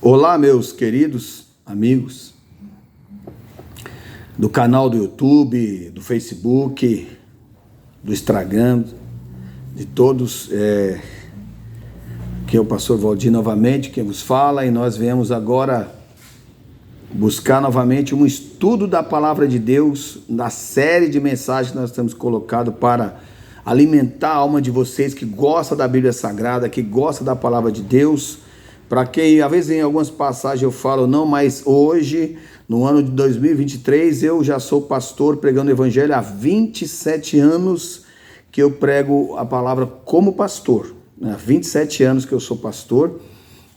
Olá, meus queridos amigos do canal do YouTube, do Facebook, do Instagram, de todos, que é o pastor Valdir novamente, quem vos fala, e nós viemos agora buscar novamente um estudo da palavra de Deus, na série de mensagens que nós temos colocado para alimentar a alma de vocês que gosta da Bíblia Sagrada, que gosta da palavra de Deus. Para quem, às vezes em algumas passagens eu falo, não, mas hoje, no ano de 2023, eu já sou pastor pregando o evangelho há 27 anos que eu prego a palavra como pastor. Há 27 anos que eu sou pastor,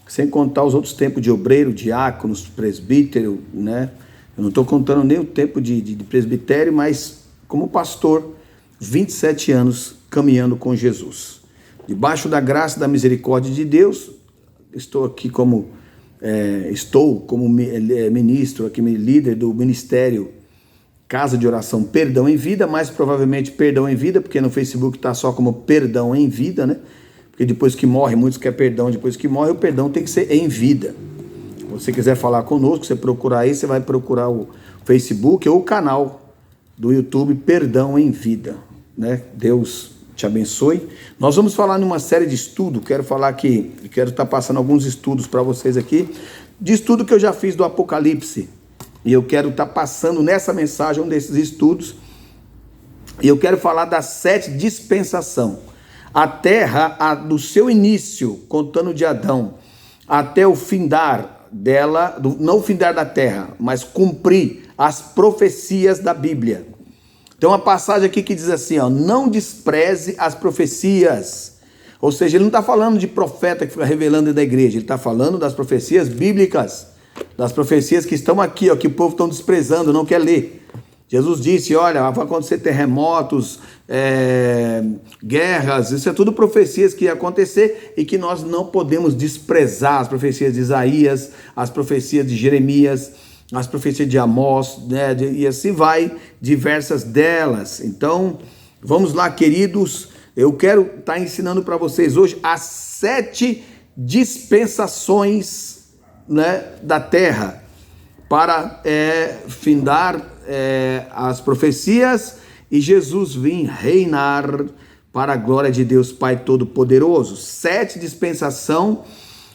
sem contar os outros tempos de obreiro, diáconos, presbítero, né? Eu não estou contando nem o tempo de presbitério, mas como pastor, 27 anos caminhando com Jesus. Debaixo da graça e da misericórdia de Deus, estou como ministro, aqui líder do ministério Casa de Oração Perdão em Vida, mais provavelmente Perdão em Vida, porque no Facebook está só como Perdão em Vida, né? Porque depois que morre, muitos querem perdão, depois que morre, o perdão tem que ser em vida. Se você quiser falar conosco, você procurar aí, você vai procurar o Facebook ou o canal do YouTube Perdão em Vida, né? Deus te abençoe. Nós vamos falar numa série de estudos, quero estar passando alguns estudos para vocês aqui, de estudo que eu já fiz do Apocalipse, e eu quero estar passando nessa mensagem um desses estudos, e eu quero falar das 7 dispensações. A terra, do seu início, contando de Adão, até o findar dela, não o findar da terra, mas cumprir as profecias da Bíblia. Tem uma passagem aqui que diz assim, ó, não despreze as profecias. Ou seja, ele não está falando de profeta que fica revelando da igreja, ele está falando das profecias bíblicas, das profecias que estão aqui, ó, que o povo está desprezando, não quer ler. Jesus disse, olha, vai acontecer terremotos, guerras, isso é tudo profecias que ia acontecer e que nós não podemos desprezar. As profecias de Isaías, as profecias de Jeremias, as profecias de Amós, né, e assim vai, diversas delas. Então, vamos lá, queridos, eu quero estar ensinando para vocês hoje as 7 dispensações, né, da terra, para findar as profecias e Jesus vir reinar para a glória de Deus Pai Todo-Poderoso. 7 dispensações,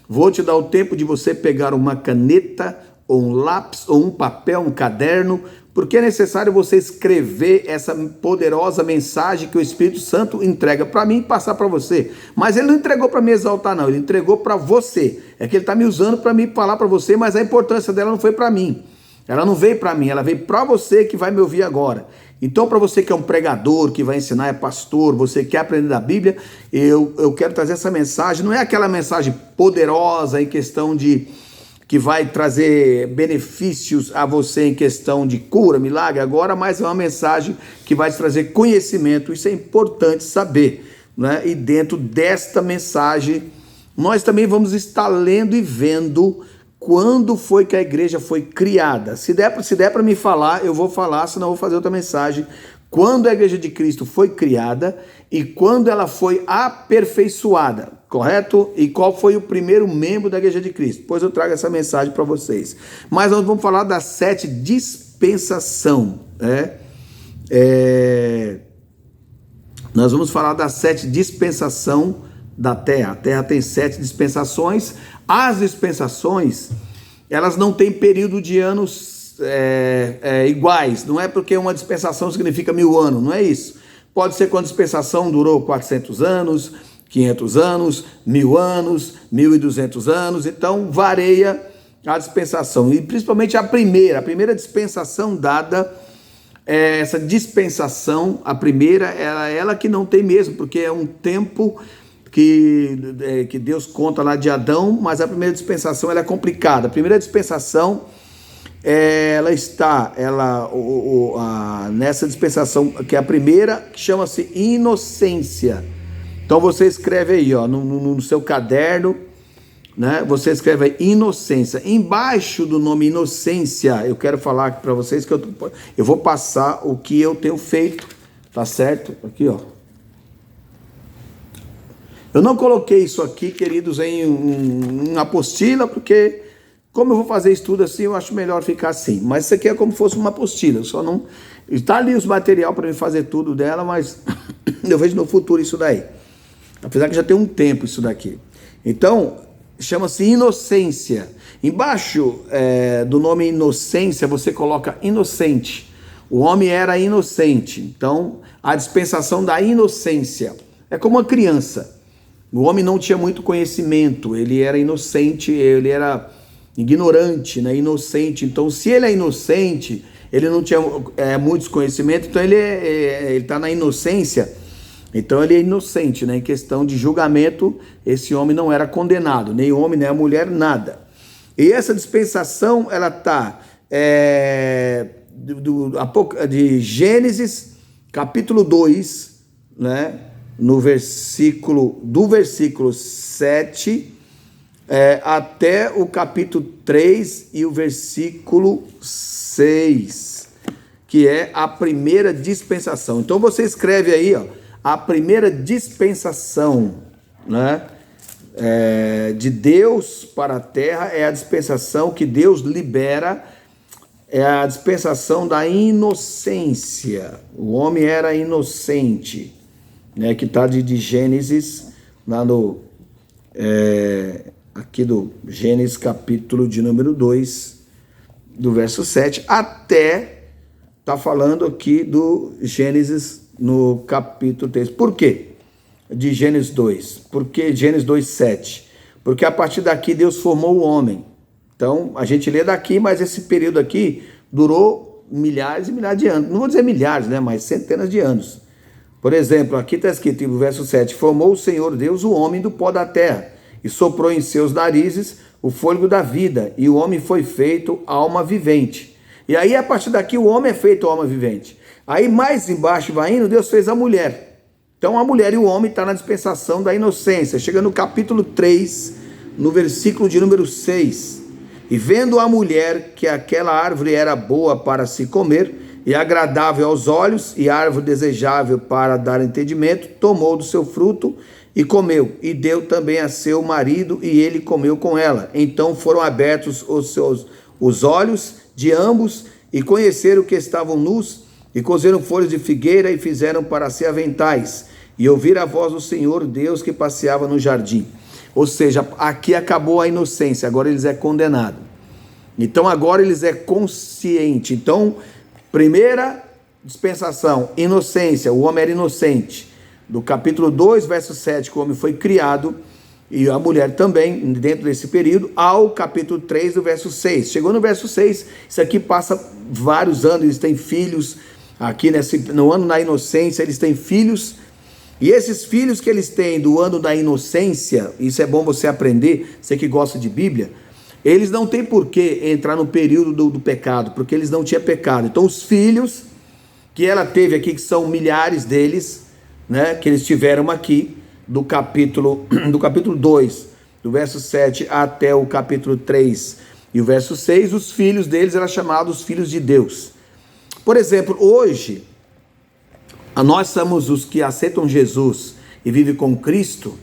vou te dar o tempo de você pegar uma caneta, ou um lápis, ou um papel, um caderno, porque é necessário você escrever essa poderosa mensagem que o Espírito Santo entrega para mim e passar para você. Mas ele não entregou para me exaltar, não, ele entregou para você. É que ele está me usando para me falar para você, mas a importância dela não foi para mim. Ela não veio para mim, ela veio para você que vai me ouvir agora. Então, para você que é um pregador, que vai ensinar, é pastor, você quer aprender da Bíblia, eu quero trazer essa mensagem. Não é aquela mensagem poderosa em questão de que vai trazer benefícios a você em questão de cura, milagre agora, mas é uma mensagem que vai te trazer conhecimento. Isso é importante saber, né? E dentro desta mensagem, nós também vamos estar lendo e vendo quando foi que a igreja foi criada. Se der para me falar, eu vou falar, senão eu vou fazer outra mensagem. Quando a igreja de Cristo foi criada e quando ela foi aperfeiçoada, correto? E qual foi o primeiro membro da igreja de Cristo? Depois eu trago essa mensagem para vocês. Mas nós vamos falar das 7 dispensações, né? Nós vamos falar das 7 dispensações da terra. A terra tem 7 dispensações. As dispensações, elas não têm período de anos iguais. Não é porque uma dispensação significa 1000 anos, não é isso. Pode ser que uma dispensação durou 400 anos, 500 anos, 1000 anos, 1200 anos, então varia a dispensação. E principalmente a primeira dispensação dada, essa dispensação, a primeira, ela que não tem mesmo, porque é um tempo que Deus conta lá de Adão, mas a primeira dispensação ela é complicada. A primeira dispensação, ela está nessa dispensação, que é a primeira, que chama-se inocência. Então você escreve aí, ó, no seu caderno, né? Você escreve aí, inocência. Embaixo do nome inocência, eu quero falar para vocês que eu vou passar o que eu tenho feito, tá certo? Aqui, ó. Eu não coloquei isso aqui, queridos, em apostila, porque como eu vou fazer estudo assim, eu acho melhor ficar assim. Mas isso aqui é como se fosse uma apostila, só não... Está ali os material para mim fazer tudo dela, mas eu vejo no futuro isso daí. Apesar que já tem um tempo isso daqui. Então, chama-se inocência. Embaixo do nome inocência, você coloca inocente. O homem era inocente. Então, a dispensação da inocência. É como uma criança. O homem não tinha muito conhecimento, ele era inocente, ele era ignorante, né? Inocente. Então, se ele é inocente, ele não tinha muitos conhecimentos, então ele está na inocência, então ele é inocente, né? Em questão de julgamento, esse homem não era condenado, nem o homem, nem a mulher, nada. E essa dispensação, ela está de Gênesis, capítulo 2, né? Do versículo 7 até o capítulo 3 e o versículo 6, que é a primeira dispensação. Então você escreve aí, ó, a primeira dispensação, né, de Deus para a terra é a dispensação que Deus libera, é a dispensação da inocência. O homem era inocente, né, que está de Gênesis, lá no aqui do Gênesis capítulo de número 2, do verso 7, até está falando aqui do Gênesis no capítulo 3. Por quê? De Gênesis 2. Por que Gênesis 2, 7? Porque a partir daqui Deus formou o homem. Então, a gente lê daqui, mas esse período aqui durou milhares e milhares de anos. Não vou dizer milhares, né, mas centenas de anos. Por exemplo, aqui está escrito no verso 7, formou o Senhor Deus o homem do pó da terra, e soprou em seus narizes o fôlego da vida, e o homem foi feito alma vivente. E aí, a partir daqui, o homem é feito alma vivente. Aí, mais embaixo, vai indo, Deus fez a mulher. Então, a mulher e o homem estão na dispensação da inocência. Chega no capítulo 3, no versículo de número 6. E vendo a mulher que aquela árvore era boa para se comer, e agradável aos olhos, e árvore desejável para dar entendimento, tomou do seu fruto e comeu, e deu também a seu marido, e ele comeu com ela. Então foram abertos os olhos de ambos, e conheceram que estavam nus, e cozeram folhas de figueira, e fizeram para si aventais, e ouviram a voz do Senhor Deus que passeava no jardim. Ou seja, aqui acabou a inocência, agora eles é condenado. Então agora eles é consciente. Então, primeira dispensação, inocência, o homem era inocente. Do capítulo 2, verso 7, que o homem foi criado, e a mulher também, dentro desse período, ao capítulo 3, do verso 6. Chegou no verso 6, isso aqui passa vários anos, eles têm filhos, aqui no ano da inocência, eles têm filhos, e esses filhos que eles têm do ano da inocência, isso é bom você aprender, você que gosta de Bíblia, eles não têm por que entrar no período do pecado, porque eles não tinham pecado. Então os filhos que ela teve aqui, que são milhares deles, né, que eles tiveram aqui, do capítulo 2, do verso 7 até o capítulo 3 e o verso 6, os filhos deles eram chamados filhos de Deus. Por exemplo, hoje, nós somos os que aceitam Jesus e vivem com Cristo,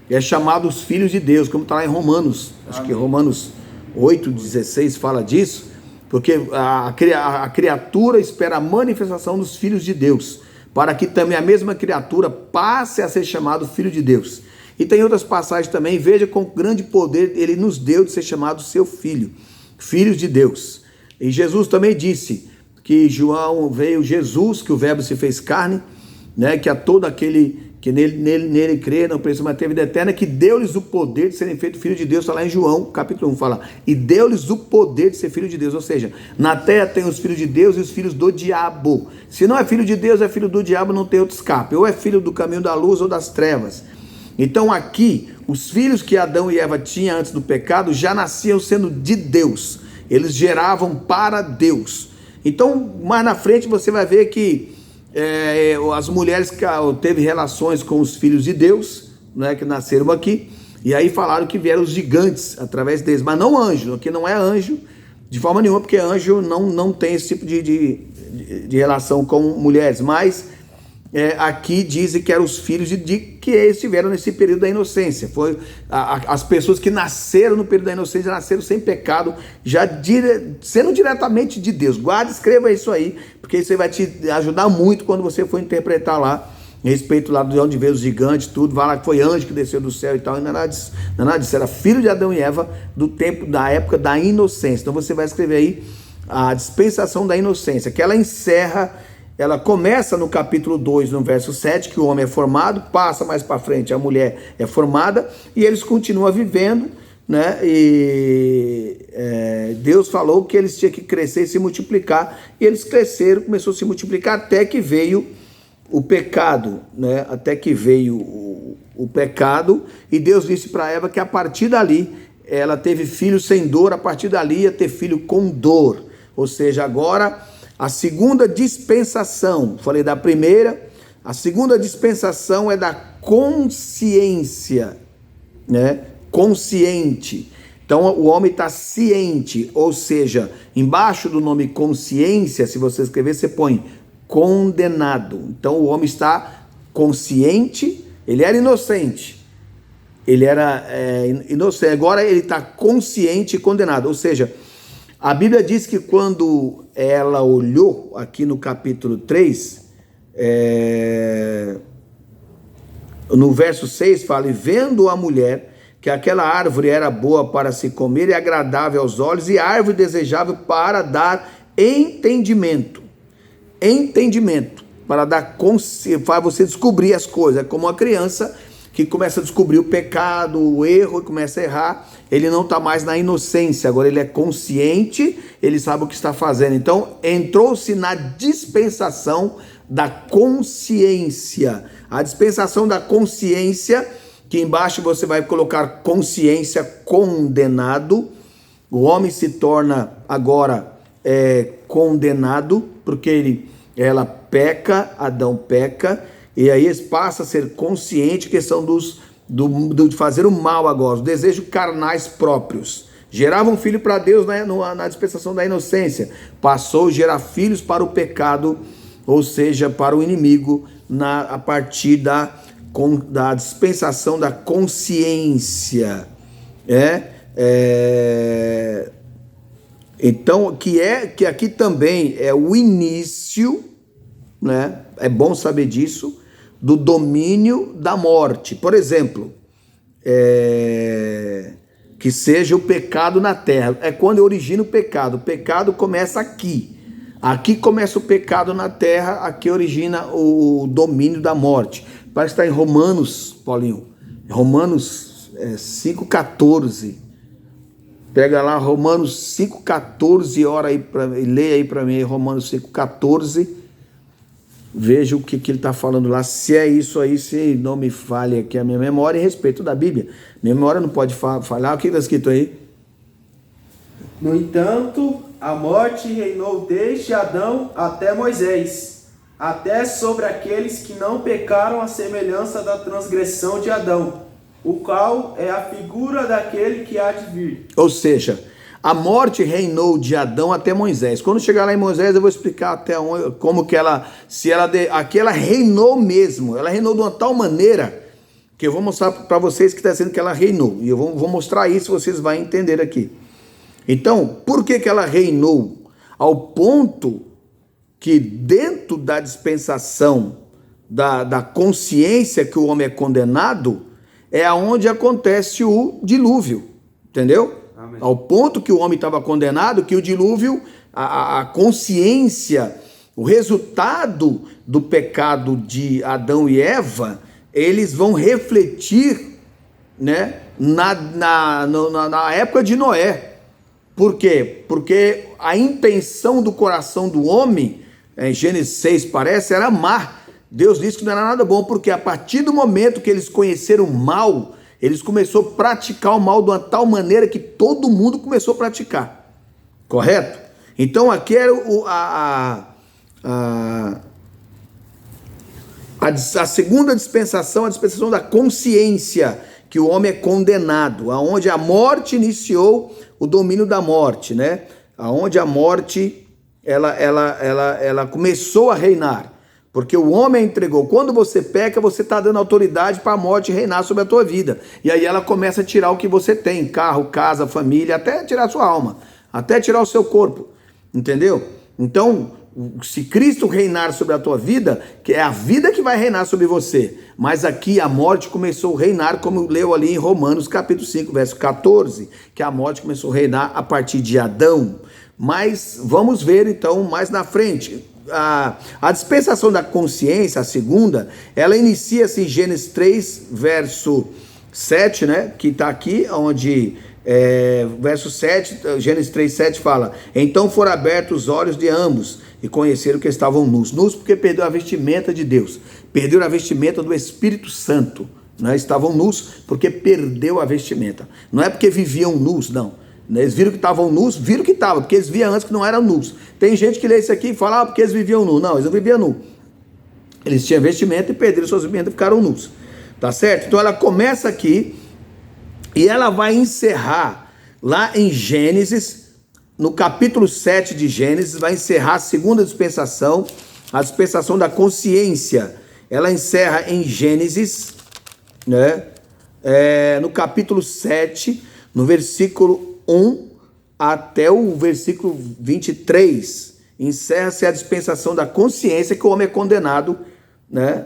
é chamados filhos de Deus, como está lá em Romanos, acho que Romanos 8,16 fala disso, porque a criatura espera a manifestação dos filhos de Deus, para que também a mesma criatura passe a ser chamado filho de Deus. E tem outras passagens também, veja com grande poder ele nos deu de ser chamado seu filho, filhos de Deus. E Jesus também disse que João veio, Jesus, que o verbo se fez carne, né, que a todo aquele que nele crê, não precisa mais ter vida eterna, que deu-lhes o poder de serem feitos filhos de Deus. Está lá em João, capítulo 1, fala, e deu-lhes o poder de ser filho de Deus. Ou seja, na terra tem os filhos de Deus e os filhos do diabo. Se não é filho de Deus, é filho do diabo, não tem outro escape. Ou é filho do caminho da luz ou das trevas. Então aqui, os filhos que Adão e Eva tinham antes do pecado, já nasciam sendo de Deus. Eles geravam para Deus. Então, mais na frente você vai ver que as mulheres que teve relações com os filhos de Deus, né, que nasceram aqui, e aí falaram que vieram os gigantes através deles, mas não anjo, aqui não é anjo de forma nenhuma, porque anjo não tem esse tipo de relação com mulheres, mas aqui dizem que eram os filhos de que estiveram nesse período da inocência. Foi as pessoas que nasceram no período da inocência, nasceram sem pecado, já sendo diretamente de Deus. Guarda, escreva isso aí, porque isso aí vai te ajudar muito quando você for interpretar lá, a respeito lá de onde veio os gigantes, tudo, vai lá que foi anjo que desceu do céu e tal, e não é nada disso, era filho de Adão e Eva do tempo, da época da inocência. Então você vai escrever aí a dispensação da inocência, que ela encerra. Ela começa no capítulo 2, no verso 7, que o homem é formado, passa mais para frente, a mulher é formada, e eles continuam vivendo, né? E Deus falou que eles tinham que crescer e se multiplicar, e eles cresceram, começou a se multiplicar, até que veio o pecado, né? Até que veio o pecado, e Deus disse para Eva que a partir dali, ela teve filho sem dor, a partir dali ia ter filho com dor, ou seja, agora a segunda dispensação, falei da primeira, a segunda dispensação é da consciência, né? Consciente. Então o homem está ciente, ou seja, embaixo do nome consciência, se você escrever, você põe condenado. Então o homem está consciente, ele era inocente, ele era inocente, agora ele está consciente e condenado, ou seja, a Bíblia diz que quando ela olhou, aqui no capítulo 3, no verso 6 fala, e vendo a mulher que aquela árvore era boa para se comer e agradável aos olhos, e árvore desejável para dar entendimento, para dar para você descobrir as coisas, é como uma criança que começa a descobrir o pecado, o erro, e começa a errar, ele não está mais na inocência, agora ele é consciente, ele sabe o que está fazendo. Então, entrou-se na dispensação da consciência. A dispensação da consciência, que embaixo você vai colocar consciência, condenado. O homem se torna agora condenado, porque ela peca, Adão peca, e aí eles passam a ser conscientes, questão de fazer o mal agora, os desejos carnais próprios. Gerava um filho para Deus, né, na dispensação da inocência. Passou a gerar filhos para o pecado, ou seja, para o inimigo, a partir da dispensação da consciência. Então, que aqui também é o início, né? É bom saber disso, do domínio da morte. Por exemplo, que seja o pecado na terra. É quando origina o pecado. O pecado começa aqui. Aqui começa o pecado na terra, aqui origina o domínio da morte. Parece que está em Romanos, Paulinho. Romanos 5,14. Pega lá Romanos 5,14 e lê aí para mim Romanos 5,14. Veja o que ele está falando lá, se é isso aí, se não me falha aqui a minha memória, em respeito da Bíblia. Minha memória não pode falhar. O que está escrito aí? No entanto, a morte reinou desde Adão até Moisés, até sobre aqueles que não pecaram à semelhança da transgressão de Adão, o qual é a figura daquele que há de vir. Ou seja, a morte reinou de Adão até Moisés. Quando chegar lá em Moisés, eu vou explicar até onde, como que aqui ela reinou mesmo. Ela reinou de uma tal maneira que eu vou mostrar para vocês que está dizendo que ela reinou. E eu vou mostrar isso, vocês vão entender aqui. Então, por que ela reinou? Ao ponto que dentro da dispensação da consciência que o homem é condenado, é aonde acontece o dilúvio. Entendeu? Amém. Ao ponto que o homem estava condenado, que o dilúvio, a consciência, o resultado do pecado de Adão e Eva, eles vão refletir, né, na época de Noé. Por quê? Porque a intenção do coração do homem, em Gênesis 6 parece, era amar. Deus disse que não era nada bom, porque a partir do momento que eles conheceram o mal, eles começaram a praticar o mal de uma tal maneira que todo mundo começou a praticar. Correto? Então aqui era a segunda dispensação, a dispensação da consciência, que o homem é condenado, aonde a morte iniciou o domínio da morte, né? Aonde a morte ela começou a reinar. Porque o homem entregou. Quando você peca, você está dando autoridade para a morte reinar sobre a tua vida. E aí ela começa a tirar o que você tem, carro, casa, família, até tirar a sua alma, até tirar o seu corpo, entendeu? Então, se Cristo reinar sobre a tua vida, que é a vida que vai reinar sobre você, mas aqui a morte começou a reinar, como leu ali em Romanos capítulo 5, verso 14, que a morte começou a reinar a partir de Adão. Mas vamos ver então mais na frente. A dispensação da consciência, a segunda, ela inicia-se em Gênesis 3, verso 7, né? Que está aqui, onde verso 7, Gênesis 3, 7 fala: então foram abertos os olhos de ambos e conheceram que estavam nus. Nus porque perdeu a vestimenta de Deus, perdeu a vestimenta do Espírito Santo, né? Estavam nus porque perdeu a vestimenta. Não é porque viviam nus, não. Eles viram que estavam nus, viram que estavam, porque eles viam antes que não eram nus. Tem gente que lê isso aqui e fala, porque eles viviam nus. Não, eles não viviam nus. Eles tinham vestimenta e perderam suas vestimentas e ficaram nus. Tá certo? Então ela começa aqui e ela vai encerrar lá em Gênesis, no capítulo 7 de Gênesis, vai encerrar a segunda dispensação, a dispensação da consciência. Ela encerra em Gênesis, né? No capítulo 7, no versículo 1 até o versículo 23, encerra-se a dispensação da consciência, que o homem é condenado, né?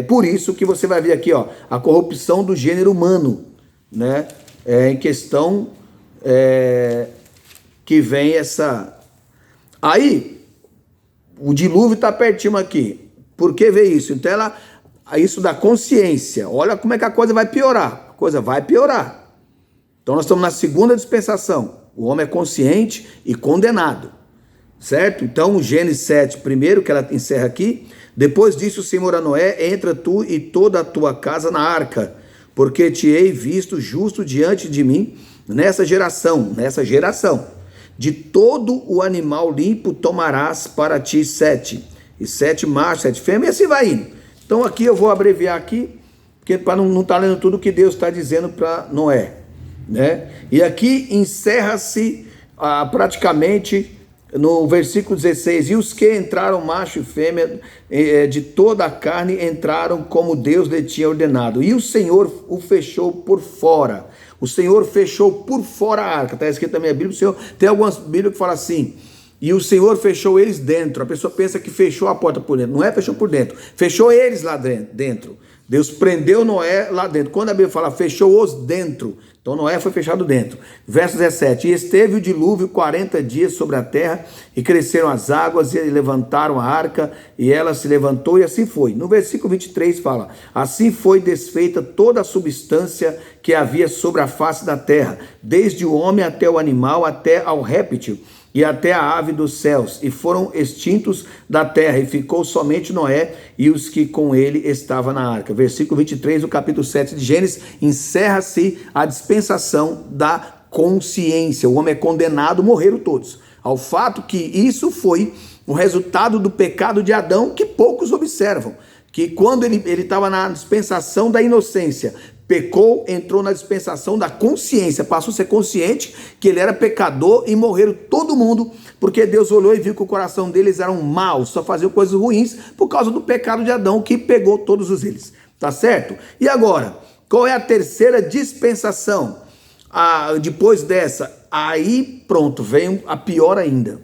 Por isso que você vai ver aqui, ó, a corrupção do gênero humano, né? Em questão que vem essa... Aí, o dilúvio está pertinho aqui. Por que vê isso? Então, isso da consciência, olha como é que a coisa vai piorar. A coisa vai piorar. Então nós estamos na segunda dispensação. O homem é consciente e condenado, certo? Então Gênesis 7, primeiro, que ela encerra aqui: depois disso o Senhor a Noé: entra tu e toda a tua casa na arca, porque te hei visto justo diante de mim nessa geração. De todo o animal limpo tomarás para ti 7, e 7 machos, 7 fêmeas, e assim vai indo. Então aqui eu vou abreviar aqui, porque para não estar lendo tudo que Deus está dizendo para Noé, né? E aqui encerra-se praticamente no versículo 16: e os que entraram, macho e fêmea, de toda a carne, entraram como Deus lhe tinha ordenado, e o Senhor o fechou por fora. O Senhor fechou por fora a arca. Está escrito na minha Bíblia. O Senhor, tem algumas Bíblias que falam assim: e o Senhor fechou eles dentro. A pessoa pensa que fechou a porta por dentro. Não é fechou por dentro, fechou eles lá dentro. Deus prendeu Noé lá dentro. Quando a Bíblia fala fechou-os dentro, então Noé foi fechado dentro. Verso 17: e esteve o dilúvio 40 dias sobre a terra, e cresceram as águas, e levantaram a arca, e ela se levantou, e assim foi. No versículo 23 fala: assim foi desfeita toda a substância que havia sobre a face da terra, desde o homem até o animal, até ao réptil, e até a ave dos céus, e foram extintos da terra, e ficou somente Noé e os que com ele estavam na arca. Versículo 23 do capítulo 7 de Gênesis, encerra-se a dispensação da consciência. O homem é condenado, morreram todos. Ao fato que isso foi o resultado do pecado de Adão, que poucos observam, que quando ele estava na dispensação da inocência, pecou, entrou na dispensação da consciência, passou a ser consciente que ele era pecador, e morreram todo mundo, porque Deus olhou e viu que o coração deles era maus, só faziam coisas ruins por causa do pecado de Adão, que pegou todos eles, tá certo? E agora, qual é a terceira dispensação? Depois dessa, aí pronto, vem a pior ainda.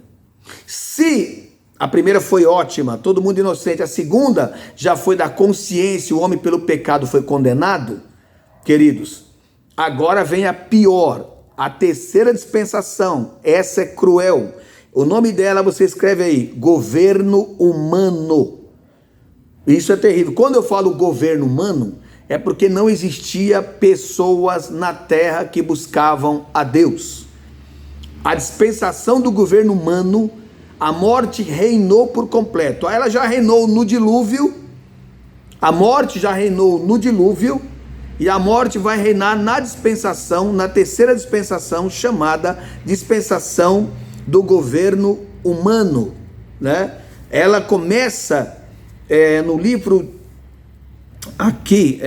Se a primeira foi ótima, todo mundo inocente, a segunda já foi da consciência, o homem pelo pecado foi condenado, queridos, agora vem a pior, a terceira dispensação. Essa é cruel. O nome dela você escreve aí: governo humano. Isso é terrível. Quando eu falo governo humano, é porque não existia pessoas na terra que buscavam a Deus. A dispensação do governo humano, a morte reinou por completo. Ela já reinou no dilúvio, a morte já reinou no dilúvio, e a morte vai reinar na dispensação, na terceira dispensação, chamada dispensação do governo humano, né? Ela começa no livro aqui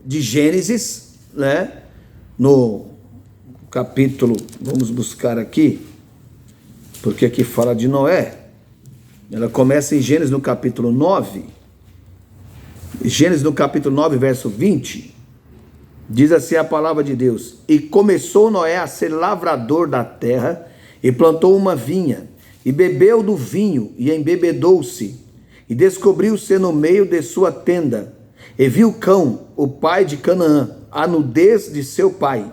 de Gênesis, né? No capítulo, vamos buscar aqui, porque aqui fala de Noé. Ela começa em Gênesis no capítulo 9. Gênesis no capítulo 9, verso 20. Diz assim a palavra de Deus: E começou Noé a ser lavrador da terra, e plantou uma vinha, e bebeu do vinho, e embebedou-se, e descobriu-se no meio de sua tenda, e viu Cão, o pai de Canaã, a nudez de seu pai,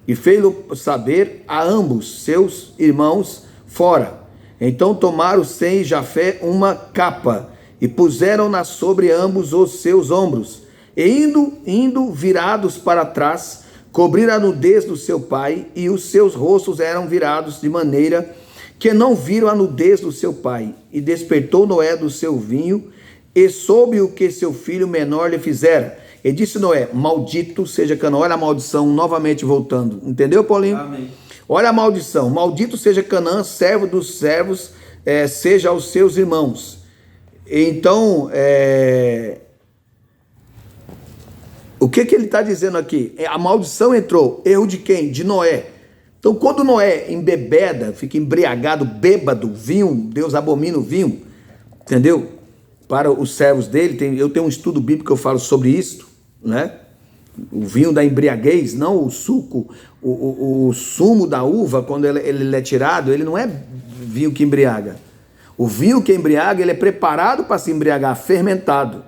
e fez-lo saber a ambos seus irmãos fora. Então tomaram Sem e Jafé uma capa, e puseram-na sobre ambos os seus ombros, e indo virados para trás, cobriram a nudez do seu pai, e os seus rostos eram virados de maneira que não viram a nudez do seu pai. E despertou Noé do seu vinho, e soube o que seu filho menor lhe fizera. E disse Noé: maldito seja Canaã. Olha a maldição novamente voltando. Entendeu, Paulinho? Amém. Olha a maldição. Maldito seja Canaã, servo dos servos, seja aos seus irmãos. Então, o que ele está dizendo aqui? A maldição entrou. Erro de quem? De Noé. Então, quando Noé embebeda, fica embriagado, bêbado, vinho, Deus abomina o vinho, entendeu? Para os servos dele, eu tenho um estudo bíblico que eu falo sobre isso, né? O vinho da embriaguez, não o suco, o sumo da uva, quando ele é tirado, ele não é vinho que embriaga. O vinho que embriaga, ele é preparado para se embriagar, fermentado.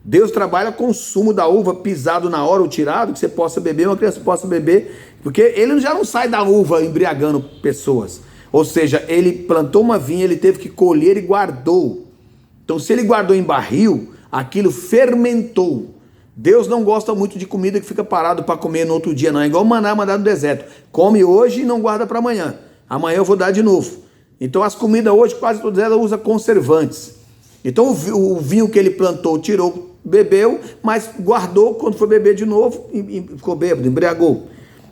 Deus trabalha com o sumo da uva pisado na hora ou tirado, que você possa beber, uma criança possa beber, porque ele já não sai da uva embriagando pessoas. Ou seja, ele plantou uma vinha, ele teve que colher e guardou. Então, se ele guardou em barril, aquilo fermentou. Deus não gosta muito de comida que fica parado para comer no outro dia, não. É igual maná mandado no deserto. Come hoje e não guarda para amanhã. Amanhã eu vou dar de novo. Então, as comidas hoje, quase todas elas usam conservantes. Então, o vinho que ele plantou, tirou, bebeu, mas guardou quando foi beber de novo e ficou bêbado, embriagou.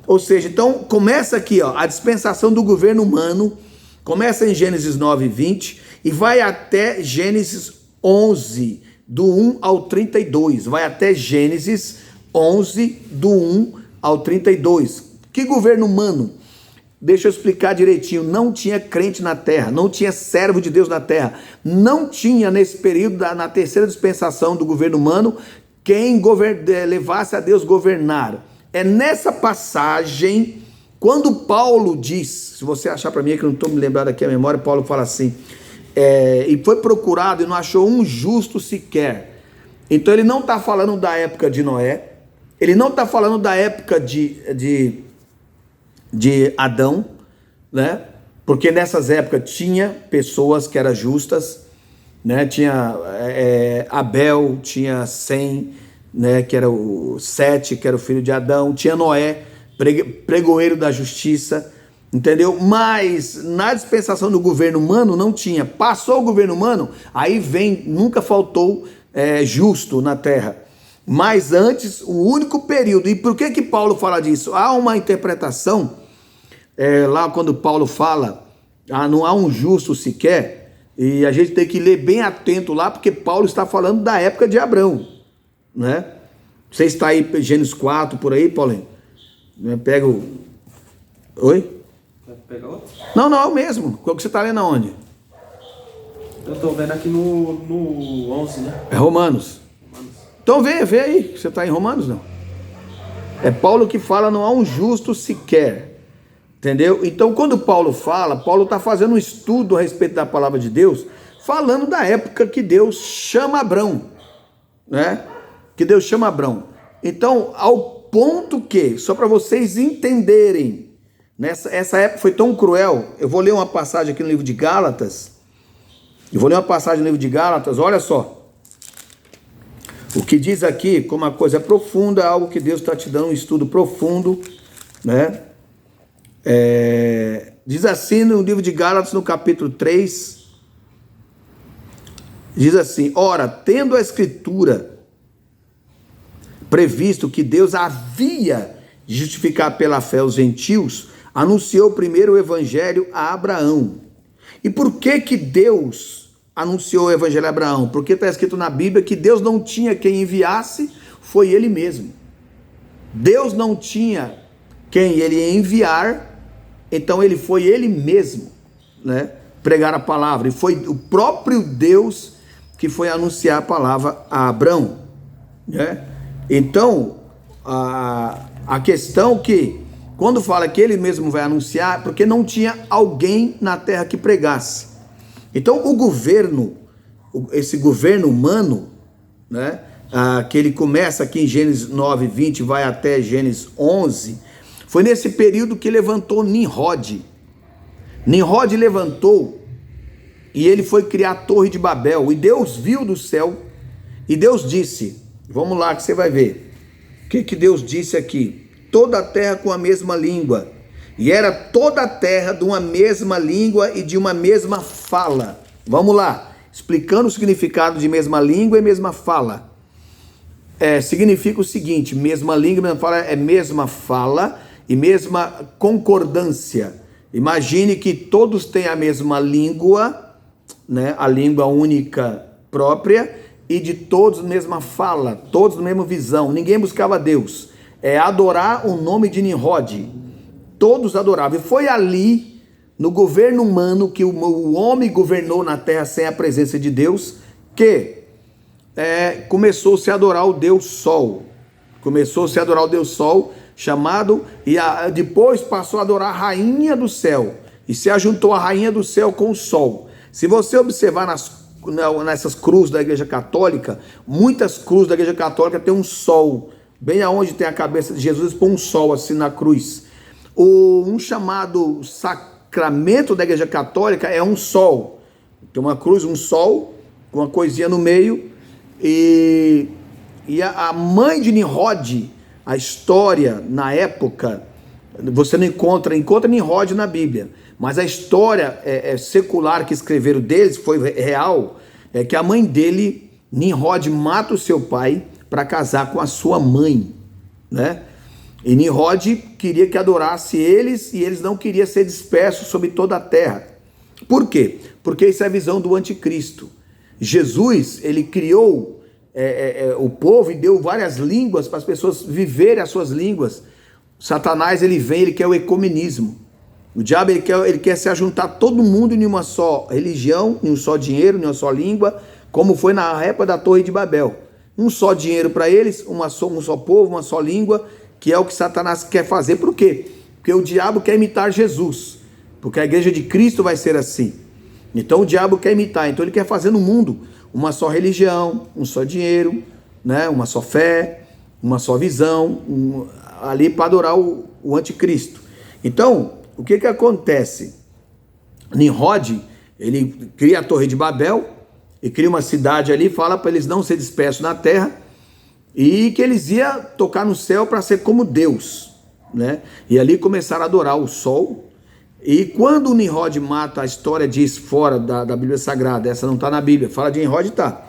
Ou seja, então começa aqui, ó, a dispensação do governo humano, começa em Gênesis 9, 20 e vai até Gênesis 11, do 1 ao 32. Vai até Gênesis 11, do 1 ao 32. Que governo humano? Deixa eu explicar direitinho. Não tinha crente na terra, não tinha servo de Deus na terra, não tinha nesse período, na terceira dispensação do governo humano, quem levasse a Deus governar. É nessa passagem, quando Paulo diz, se você achar para mim, que eu não estou me lembrando aqui a memória, Paulo fala assim, e foi procurado e não achou um justo sequer. Então ele não está falando da época de Noé, ele não está falando da época de Adão, né? Porque nessas épocas tinha pessoas que eram justas, né? Tinha Abel, tinha Sem, né? Que era o Sete, que era o filho de Adão, tinha Noé, pregoeiro da justiça, entendeu? Mas na dispensação do governo humano não tinha. Passou o governo humano, aí nunca faltou justo na terra. Mas antes, o único período, e por que Paulo fala disso? Há uma interpretação, lá quando Paulo fala, não há um justo sequer, e a gente tem que ler bem atento lá, porque Paulo está falando da época de Abrão, né? Você está aí, Gênesis 4, por aí, Paulinho? Pega o... Oi? Quer pegar outro? Não, é o mesmo. Qual que você está lendo aonde? Eu estou vendo aqui no 11, né? É Romanos. Então vê aí, você está em Romanos, não? É Paulo que fala, não há um justo sequer, entendeu? Então quando Paulo fala, Paulo está fazendo um estudo a respeito da palavra de Deus, falando da época que Deus chama Abrão, né? Que Deus chama Abrão. Então, ao ponto que, só para vocês entenderem, essa época foi tão cruel, eu vou ler uma passagem aqui no livro de Gálatas, olha só. O que diz aqui, como uma coisa profunda, algo que Deus está te dando um estudo profundo, né? Diz assim no livro de Gálatas, no capítulo 3, diz assim: ora, tendo a Escritura previsto que Deus havia de justificar pela fé os gentios, anunciou primeiro o evangelho a Abraão. E por que Deus anunciou o evangelho a Abraão? Porque está escrito na Bíblia que Deus não tinha quem enviasse, foi ele mesmo. Deus não tinha quem ele ia enviar, então ele foi ele mesmo, né? pregar a palavra. E foi o próprio Deus que foi anunciar a palavra a Abrão, né? Então, a questão que, quando fala que ele mesmo vai anunciar, porque não tinha alguém na terra que pregasse. Então, o governo, esse governo humano, né, que ele começa aqui em Gênesis 9, 20, vai até Gênesis 11, foi nesse período que levantou Nimrod. Nimrod levantou e ele foi criar a Torre de Babel. E Deus viu do céu e Deus disse, vamos lá que você vai ver. O que Deus disse aqui? Toda a terra com a mesma língua. E era toda a terra de uma mesma língua e de uma mesma fala. Vamos lá, explicando o significado de mesma língua e mesma fala. Significa o seguinte, mesma língua, mesma fala, é mesma fala e mesma concordância. Imagine que todos têm a mesma língua, né? A língua única própria, e de todos a mesma fala, todos a mesma visão. Ninguém buscava Deus. Adorar o nome de Nimrod. Todos adoravam. E foi ali, no governo humano, que o homem governou na terra sem a presença de Deus, que começou-se a adorar o Deus Sol. Começou-se a adorar o Deus Sol, chamado, e depois passou a adorar a rainha do céu. E se ajuntou a rainha do céu com o sol. Se você observar nessas cruzes da Igreja Católica, muitas cruzes da Igreja Católica tem um sol. Bem aonde tem a cabeça de Jesus, põe um sol assim na cruz. Um chamado sacramento da Igreja Católica é um sol. Tem uma cruz, um sol, com uma coisinha no meio. E a mãe de Nimrod, a história na época, você não encontra Nimrod na Bíblia, mas a história secular que escreveram deles foi real, que a mãe dele, Nimrod, mata o seu pai para casar com a sua mãe, né? E Nimrod queria que adorasse eles e eles não queriam ser dispersos sobre toda a terra. Por quê? Porque isso é a visão do anticristo. Jesus, ele criou o povo e deu várias línguas para as pessoas viverem as suas línguas. Satanás, ele vem, ele quer o ecumenismo. O diabo, ele quer se ajuntar todo mundo em uma só religião, em um só dinheiro, em uma só língua, como foi na época da Torre de Babel. Um só dinheiro para eles, um só povo, uma só língua, que é o que Satanás quer fazer. Por quê? Porque o diabo quer imitar Jesus. Porque a igreja de Cristo vai ser assim. Então o diabo quer imitar. Então ele quer fazer no mundo uma só religião, um só dinheiro, né? Uma só fé, uma só visão, ali para adorar o anticristo. Então, o que acontece? Nimrod, ele cria a Torre de Babel e cria uma cidade ali, fala para eles não ser dispersos na terra e que eles iam tocar no céu para ser como Deus, né? E ali começaram a adorar o sol. E quando o Nimrod mata, a história diz fora da Bíblia Sagrada, essa não está na Bíblia, fala de Nimrod, tá.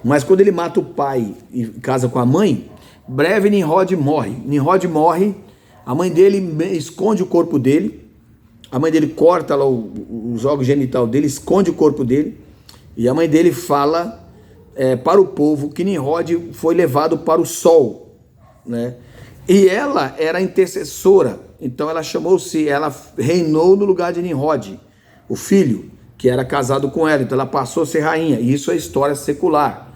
Mas quando ele mata o pai e casa com a mãe, breve Nimrod morre. Nimrod morre, a mãe dele esconde o corpo dele, a mãe dele corta lá os órgãos genital dele, esconde o corpo dele, e a mãe dele fala para o povo que Nimrod foi levado para o sol, né? E ela era intercessora, então ela reinou no lugar de Nimrod, o filho, que era casado com ela, então ela passou a ser rainha, e isso é história secular.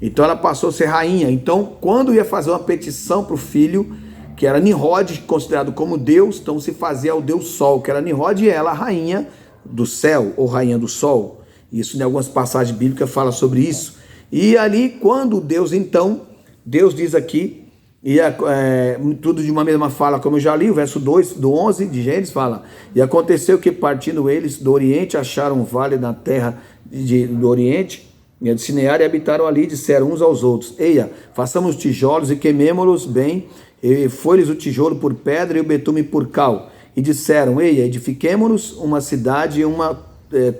Então ela passou a ser rainha. Então, quando ia fazer uma petição para o filho, que era Nimrod, considerado como Deus, então se fazia ao Deus Sol, que era Nimrod, e ela a rainha do céu, ou rainha do sol. Isso em algumas passagens bíblicas fala sobre isso. E ali, quando Deus, então, Deus diz aqui, tudo de uma mesma fala, como eu já li, o verso 2, do 11 de Gênesis fala: e aconteceu que partindo eles do Oriente, acharam um vale na terra do Oriente, de Sinear, e habitaram ali, disseram uns aos outros: eia, façamos tijolos e queimemo-los bem. E foi-lhes o tijolo por pedra e o betume por cal. E disseram: eia, edifiquemo-nos uma cidade e uma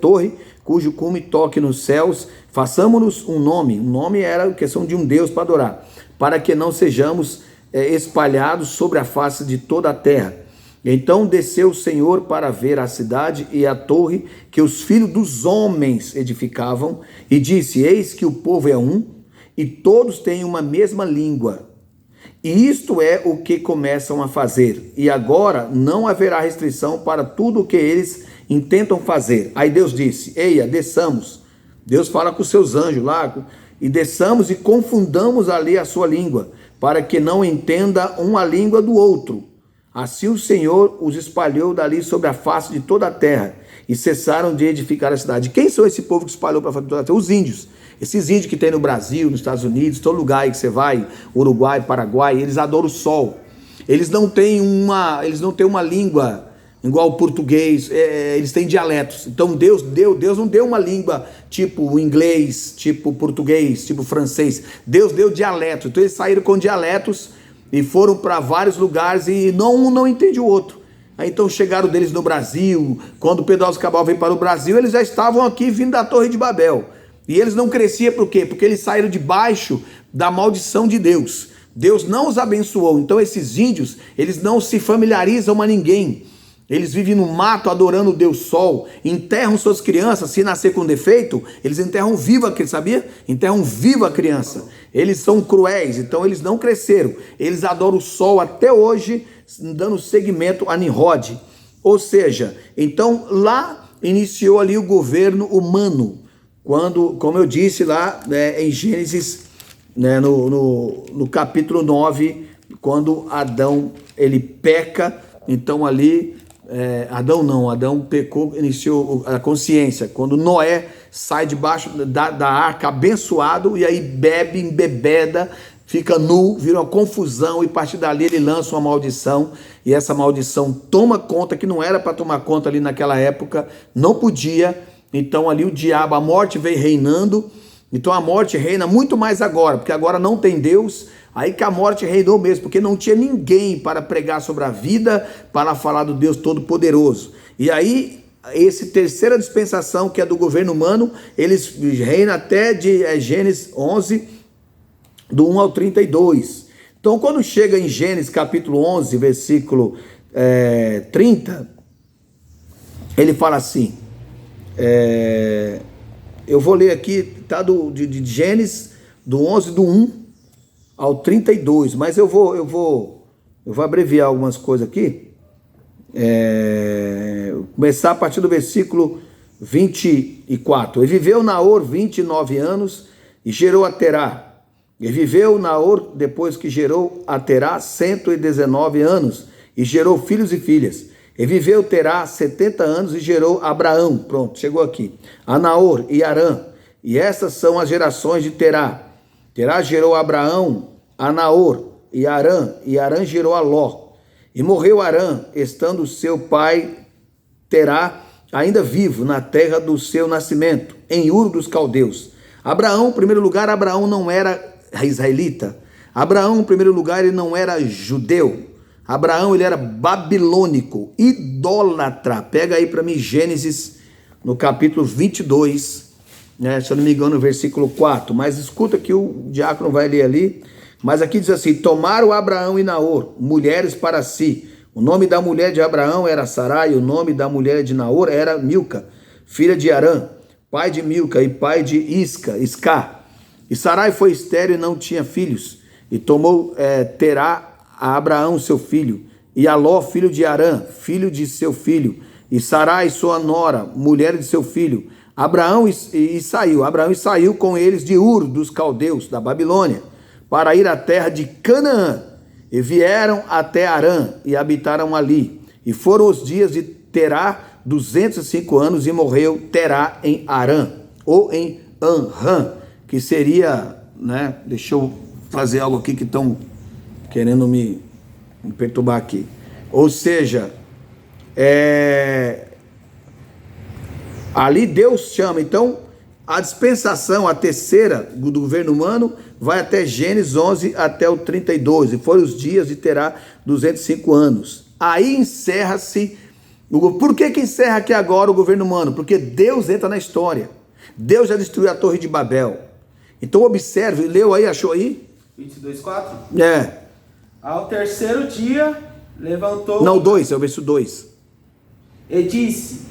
torre, cujo cume toque nos céus, façamos-nos um nome. O nome era a questão de um Deus para adorar, para que não sejamos espalhados sobre a face de toda a terra. Então desceu o Senhor para ver a cidade e a torre que os filhos dos homens edificavam, e disse: eis que o povo é um, e todos têm uma mesma língua. E isto é o que começam a fazer. E agora não haverá restrição para tudo o que eles intentam fazer. Aí Deus disse: eia, desçamos. Deus fala com os seus anjos lá, e desçamos e confundamos ali a sua língua, para que não entenda um a língua do outro. Assim o Senhor os espalhou dali sobre a face de toda a terra, e cessaram de edificar a cidade. Quem são esse povo que espalhou para a face de toda a terra? Os índios. Esses índios que tem no Brasil, nos Estados Unidos, todo lugar aí que você vai, Uruguai, Paraguai, eles adoram o sol. Eles não têm uma língua igual o português, eles têm dialetos. Então Deus não deu uma língua tipo o inglês, tipo o português, tipo o francês. Deus deu dialetos. Então eles saíram com dialetos e foram para vários lugares e um não entende o outro. Aí então chegaram deles no Brasil. Quando Pedro Álvares Cabral veio para o Brasil, eles já estavam aqui vindo da Torre de Babel. E eles não cresciam por quê? Porque eles saíram debaixo da maldição de Deus. Deus não os abençoou. Então esses índios, eles não se familiarizam a ninguém. Eles vivem no mato adorando o Deus Sol, enterram suas crianças. Se nascer com defeito, eles enterram viva, sabia? Enterram viva a criança. Eles são cruéis, então eles não cresceram. Eles adoram o Sol até hoje, dando seguimento a Nimrod. Ou seja, então lá iniciou ali o governo humano. Quando, como eu disse lá, né, em Gênesis, né, no capítulo 9, quando Adão ele peca, então ali, Adão pecou, iniciou a consciência, quando Noé sai debaixo da arca abençoado, e aí bebe, embebeda, fica nu, vira uma confusão, e a partir dali ele lança uma maldição, e essa maldição toma conta, que não era para tomar conta ali naquela época, não podia. Então ali o diabo, a morte veio reinando. Então a morte reina muito mais agora, porque agora não tem Deus. Aí que a morte reinou mesmo, porque não tinha ninguém para pregar sobre a vida, para falar do Deus Todo-Poderoso. E aí, essa terceira dispensação, que é do governo humano, eles reinam até de Gênesis 11, do 1 ao 32. Então quando chega em Gênesis capítulo 11, versículo 30, ele fala assim, eu vou ler aqui, tá, de Gênesis, do 11, do 1 ao 32, mas eu vou abreviar algumas coisas aqui, começar a partir do versículo 24. E viveu Naor 29 anos e gerou a Terá. E viveu Naor, depois que gerou a Terá, 119 anos e gerou filhos e filhas. E viveu Terá 70 anos e gerou Abraão. Pronto, chegou aqui. A Naor e Arã. E essas são as gerações de Terá. Terá gerou Abraão, a Naor e Arã. E Arã gerou a Ló. E morreu Arã, estando seu pai Terá ainda vivo na terra do seu nascimento, em Ur dos Caldeus. Abraão, em primeiro lugar, Abraão não era israelita. Abraão, em primeiro lugar, ele não era judeu. Abraão, ele era babilônico, idólatra. Pega aí para mim Gênesis, no capítulo 22, né, se eu não me engano, no versículo 4. Mas escuta que o diácono vai ler ali. Mas aqui diz assim: tomaram Abraão e Naor mulheres para si. O nome da mulher de Abraão era Sarai, o nome da mulher de Naor era Milca, filha de Arã, pai de Milca e pai de Isca. E Sarai foi estéril e não tinha filhos. E tomou Terá a Abraão, seu filho, e a Ló, filho de Arã, filho de seu filho, e Sarai, sua nora, mulher de seu filho. Abraão saiu com eles de Ur dos Caldeus, da Babilônia, para ir à terra de Canaã. E vieram até Arã e habitaram ali. E foram os dias de Terá 205 anos, e morreu Terá em Arã, ou em Anrã, que seria, né? Deixa eu fazer algo aqui que estão querendo me perturbar aqui. Ou seja, ali Deus chama. Então, a dispensação, a terceira do governo humano, vai até Gênesis 11 até o 32. E foram os dias de Terá 205 anos. Aí encerra-se. Por que encerra aqui agora o governo humano? Porque Deus entra na história. Deus já destruiu a Torre de Babel. Então observe, leu aí, achou aí? 22:4? Ao terceiro dia, levantou... Não, 2, é o verso 2. E disse: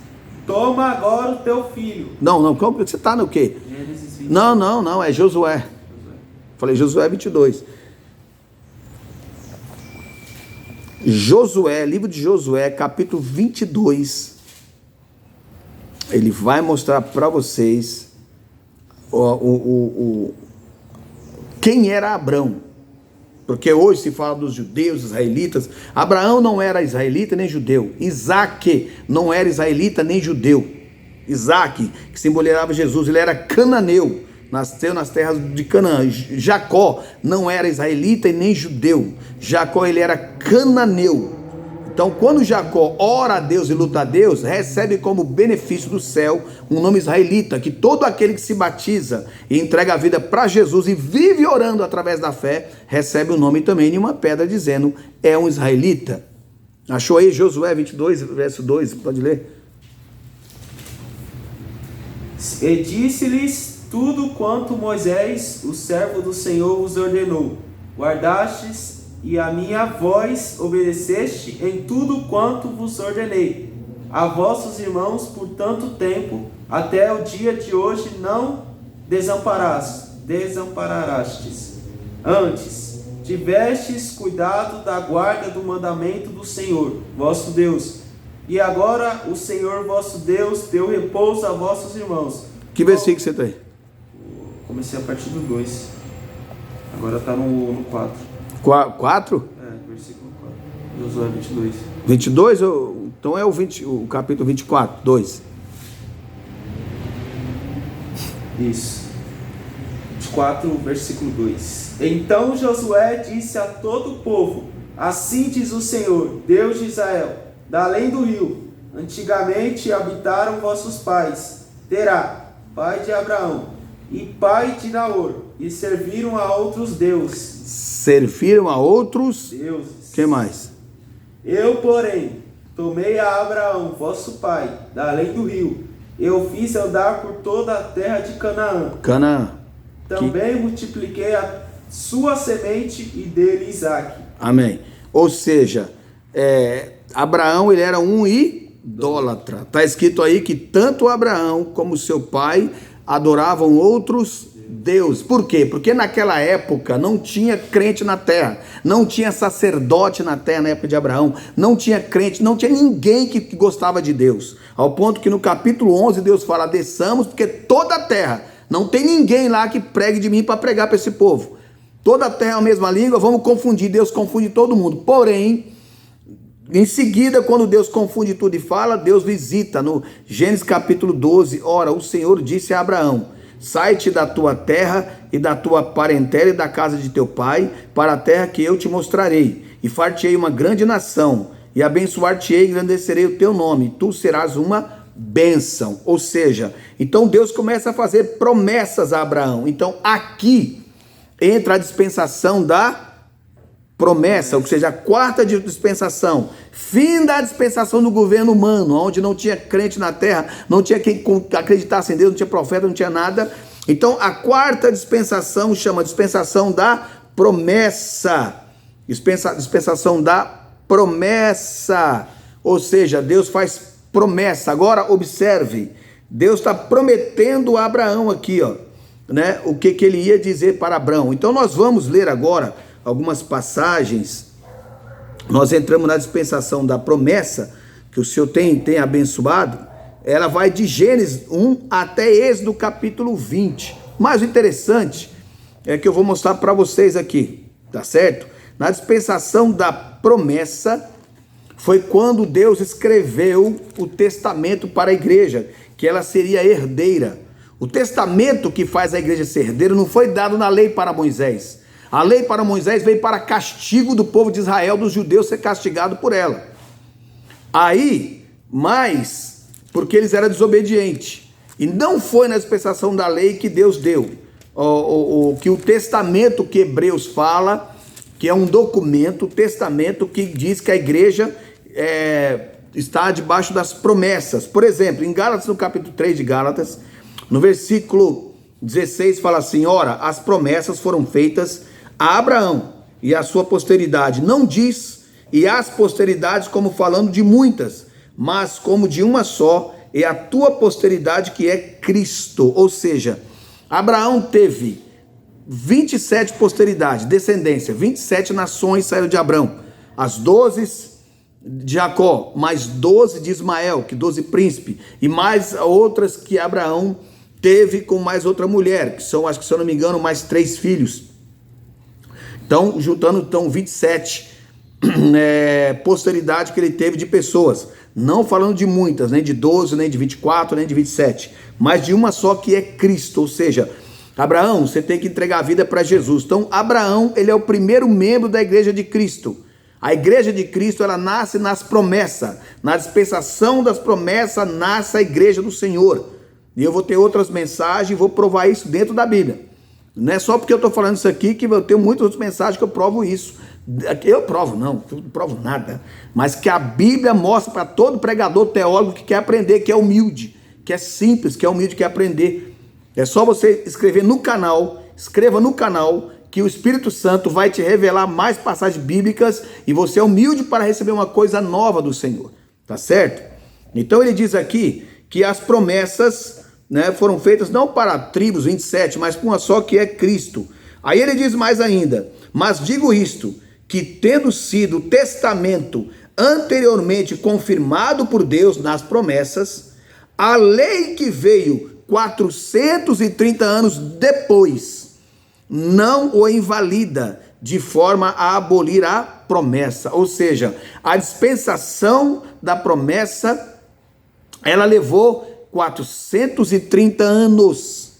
toma agora o teu filho. Não, como você está no quê? Gênesis 20. Não, é Josué. Falei Josué 22. Josué, livro de Josué, capítulo 22. ele vai mostrar para vocês quem era Abrão. Porque hoje se fala dos judeus, israelitas. Abraão não era israelita nem judeu. Isaac não era israelita nem judeu. Isaac, que simbolizava Jesus, ele era cananeu. Nasceu nas terras de Canaã. Jacó não era israelita e nem judeu. Jacó, ele era cananeu. Então, quando Jacó ora a Deus e luta a Deus, recebe como benefício do céu um nome israelita, que todo aquele que se batiza e entrega a vida para Jesus e vive orando através da fé, recebe o nome também de uma pedra dizendo, é um israelita. Achou aí Josué 22, verso 2, pode ler? E disse-lhes tudo quanto Moisés, o servo do Senhor, vos ordenou. Guardastes e a minha voz obedeceste em tudo quanto vos ordenei. A vossos irmãos por tanto tempo, até o dia de hoje não desamparastes. Antes, tivestes cuidado da guarda do mandamento do Senhor, vosso Deus. E agora o Senhor vosso Deus deu repouso a vossos irmãos. Que versículo você tem? Comecei a partir do 2. Agora está no 4. 4? Versículo 4. Josué 22. 22? Então é o capítulo 24, 2. Isso. 24, versículo 2. Então Josué disse a todo o povo: assim diz o Senhor, Deus de Israel, da além do rio, antigamente habitaram vossos pais, Terá, pai de Abraão, e pai de Naor, e serviram a outros deuses. Serviram a outros deuses. Que mais? Eu, porém, tomei a Abraão, vosso pai, da além do rio, eu fiz andar por toda a terra de Canaã. Também multipliquei a sua semente e dele Isaque. Amém. Ou seja, Abraão, ele era um idólatra. Está escrito aí que tanto Abraão como seu pai adoravam outros deuses. Por quê? Porque naquela época não tinha crente na terra, não tinha sacerdote na terra na época de Abraão, não tinha crente, não tinha ninguém que gostava de Deus. Ao ponto que no capítulo 11 Deus fala, desçamos, porque toda a terra, não tem ninguém lá que pregue de mim para pregar para esse povo. Toda a terra é a mesma língua, vamos confundir, Deus confunde todo mundo. Porém, em seguida, quando Deus confunde tudo e fala, Deus visita no Gênesis capítulo 12. Ora, o Senhor disse a Abraão, sai-te da tua terra e da tua parentela e da casa de teu pai, para a terra que eu te mostrarei, e far-te-ei uma grande nação, e abençoar-te-ei e engrandecerei o teu nome, e tu serás uma bênção. Ou seja, então Deus começa a fazer promessas a Abraão. Então aqui entra a dispensação da promessa, ou seja, a quarta dispensação, fim da dispensação do governo humano, onde não tinha crente na terra, não tinha quem acreditasse em Deus, não tinha profeta, não tinha nada. Então a quarta dispensação chama dispensação da promessa, dispensação da promessa, ou seja, Deus faz promessa. Agora observe, Deus está prometendo a Abraão aqui, né, o que ele ia dizer para Abraão. Então nós vamos ler agora algumas passagens. Nós entramos na dispensação da promessa, que o Senhor tem abençoado. Ela vai de Gênesis 1 até Êxodo capítulo 20. Mas o interessante é que eu vou mostrar para vocês aqui, tá certo? Na dispensação da promessa, foi quando Deus escreveu o testamento para a igreja, que ela seria herdeira. O testamento que faz a igreja ser herdeira não foi dado na lei para Moisés. A lei para Moisés veio para castigo do povo de Israel, dos judeus, ser castigado por ela. Aí, mas, porque eles eram desobedientes. E não foi na dispensação da lei que Deus deu. Que o testamento que Hebreus fala, que é um documento, o testamento que diz que a igreja está debaixo das promessas. Por exemplo, em Gálatas, no capítulo 3 de Gálatas, no versículo 16, fala assim, ora, as promessas foram feitas a Abraão e a sua posteridade. Não diz, e as posteridades como falando de muitas, mas como de uma só, e a tua posteridade que é Cristo. Ou seja, Abraão teve 27 posteridades, descendência, 27 nações saíram de Abraão. As 12 de Jacó, mais 12 de Ismael, que 12 príncipes, e mais outras que Abraão teve com mais outra mulher, que são, acho que se eu não me engano, mais 3 filhos. Então, juntando 27 posteridade que ele teve de pessoas. Não falando de muitas, nem de 12, nem de 24, nem de 27, mas de uma só que é Cristo. Ou seja, Abraão, você tem que entregar a vida para Jesus. Então, Abraão, ele é o primeiro membro da igreja de Cristo. A igreja de Cristo, ela nasce nas promessas. Na dispensação das promessas, nasce a igreja do Senhor. E eu vou ter outras mensagens e vou provar isso dentro da Bíblia. Não é só porque eu estou falando isso aqui que eu tenho muitas outras mensagens que eu provo isso. Eu provo, não provo nada. Mas que a Bíblia mostra para todo pregador teólogo que quer aprender, que é humilde, que é simples, que é humilde, que quer aprender. É só você escrever no canal, escreva no canal, que o Espírito Santo vai te revelar mais passagens bíblicas e você é humilde para receber uma coisa nova do Senhor, tá certo? Então ele diz aqui que as promessas, né, foram feitas não para tribos 27, mas para uma só que é Cristo. Aí ele diz mais ainda, mas digo isto, que tendo sido o testamento anteriormente confirmado por Deus nas promessas, a lei que veio 430 anos depois, não o invalida de forma a abolir a promessa. Ou seja, a dispensação da promessa, ela levou 430 anos,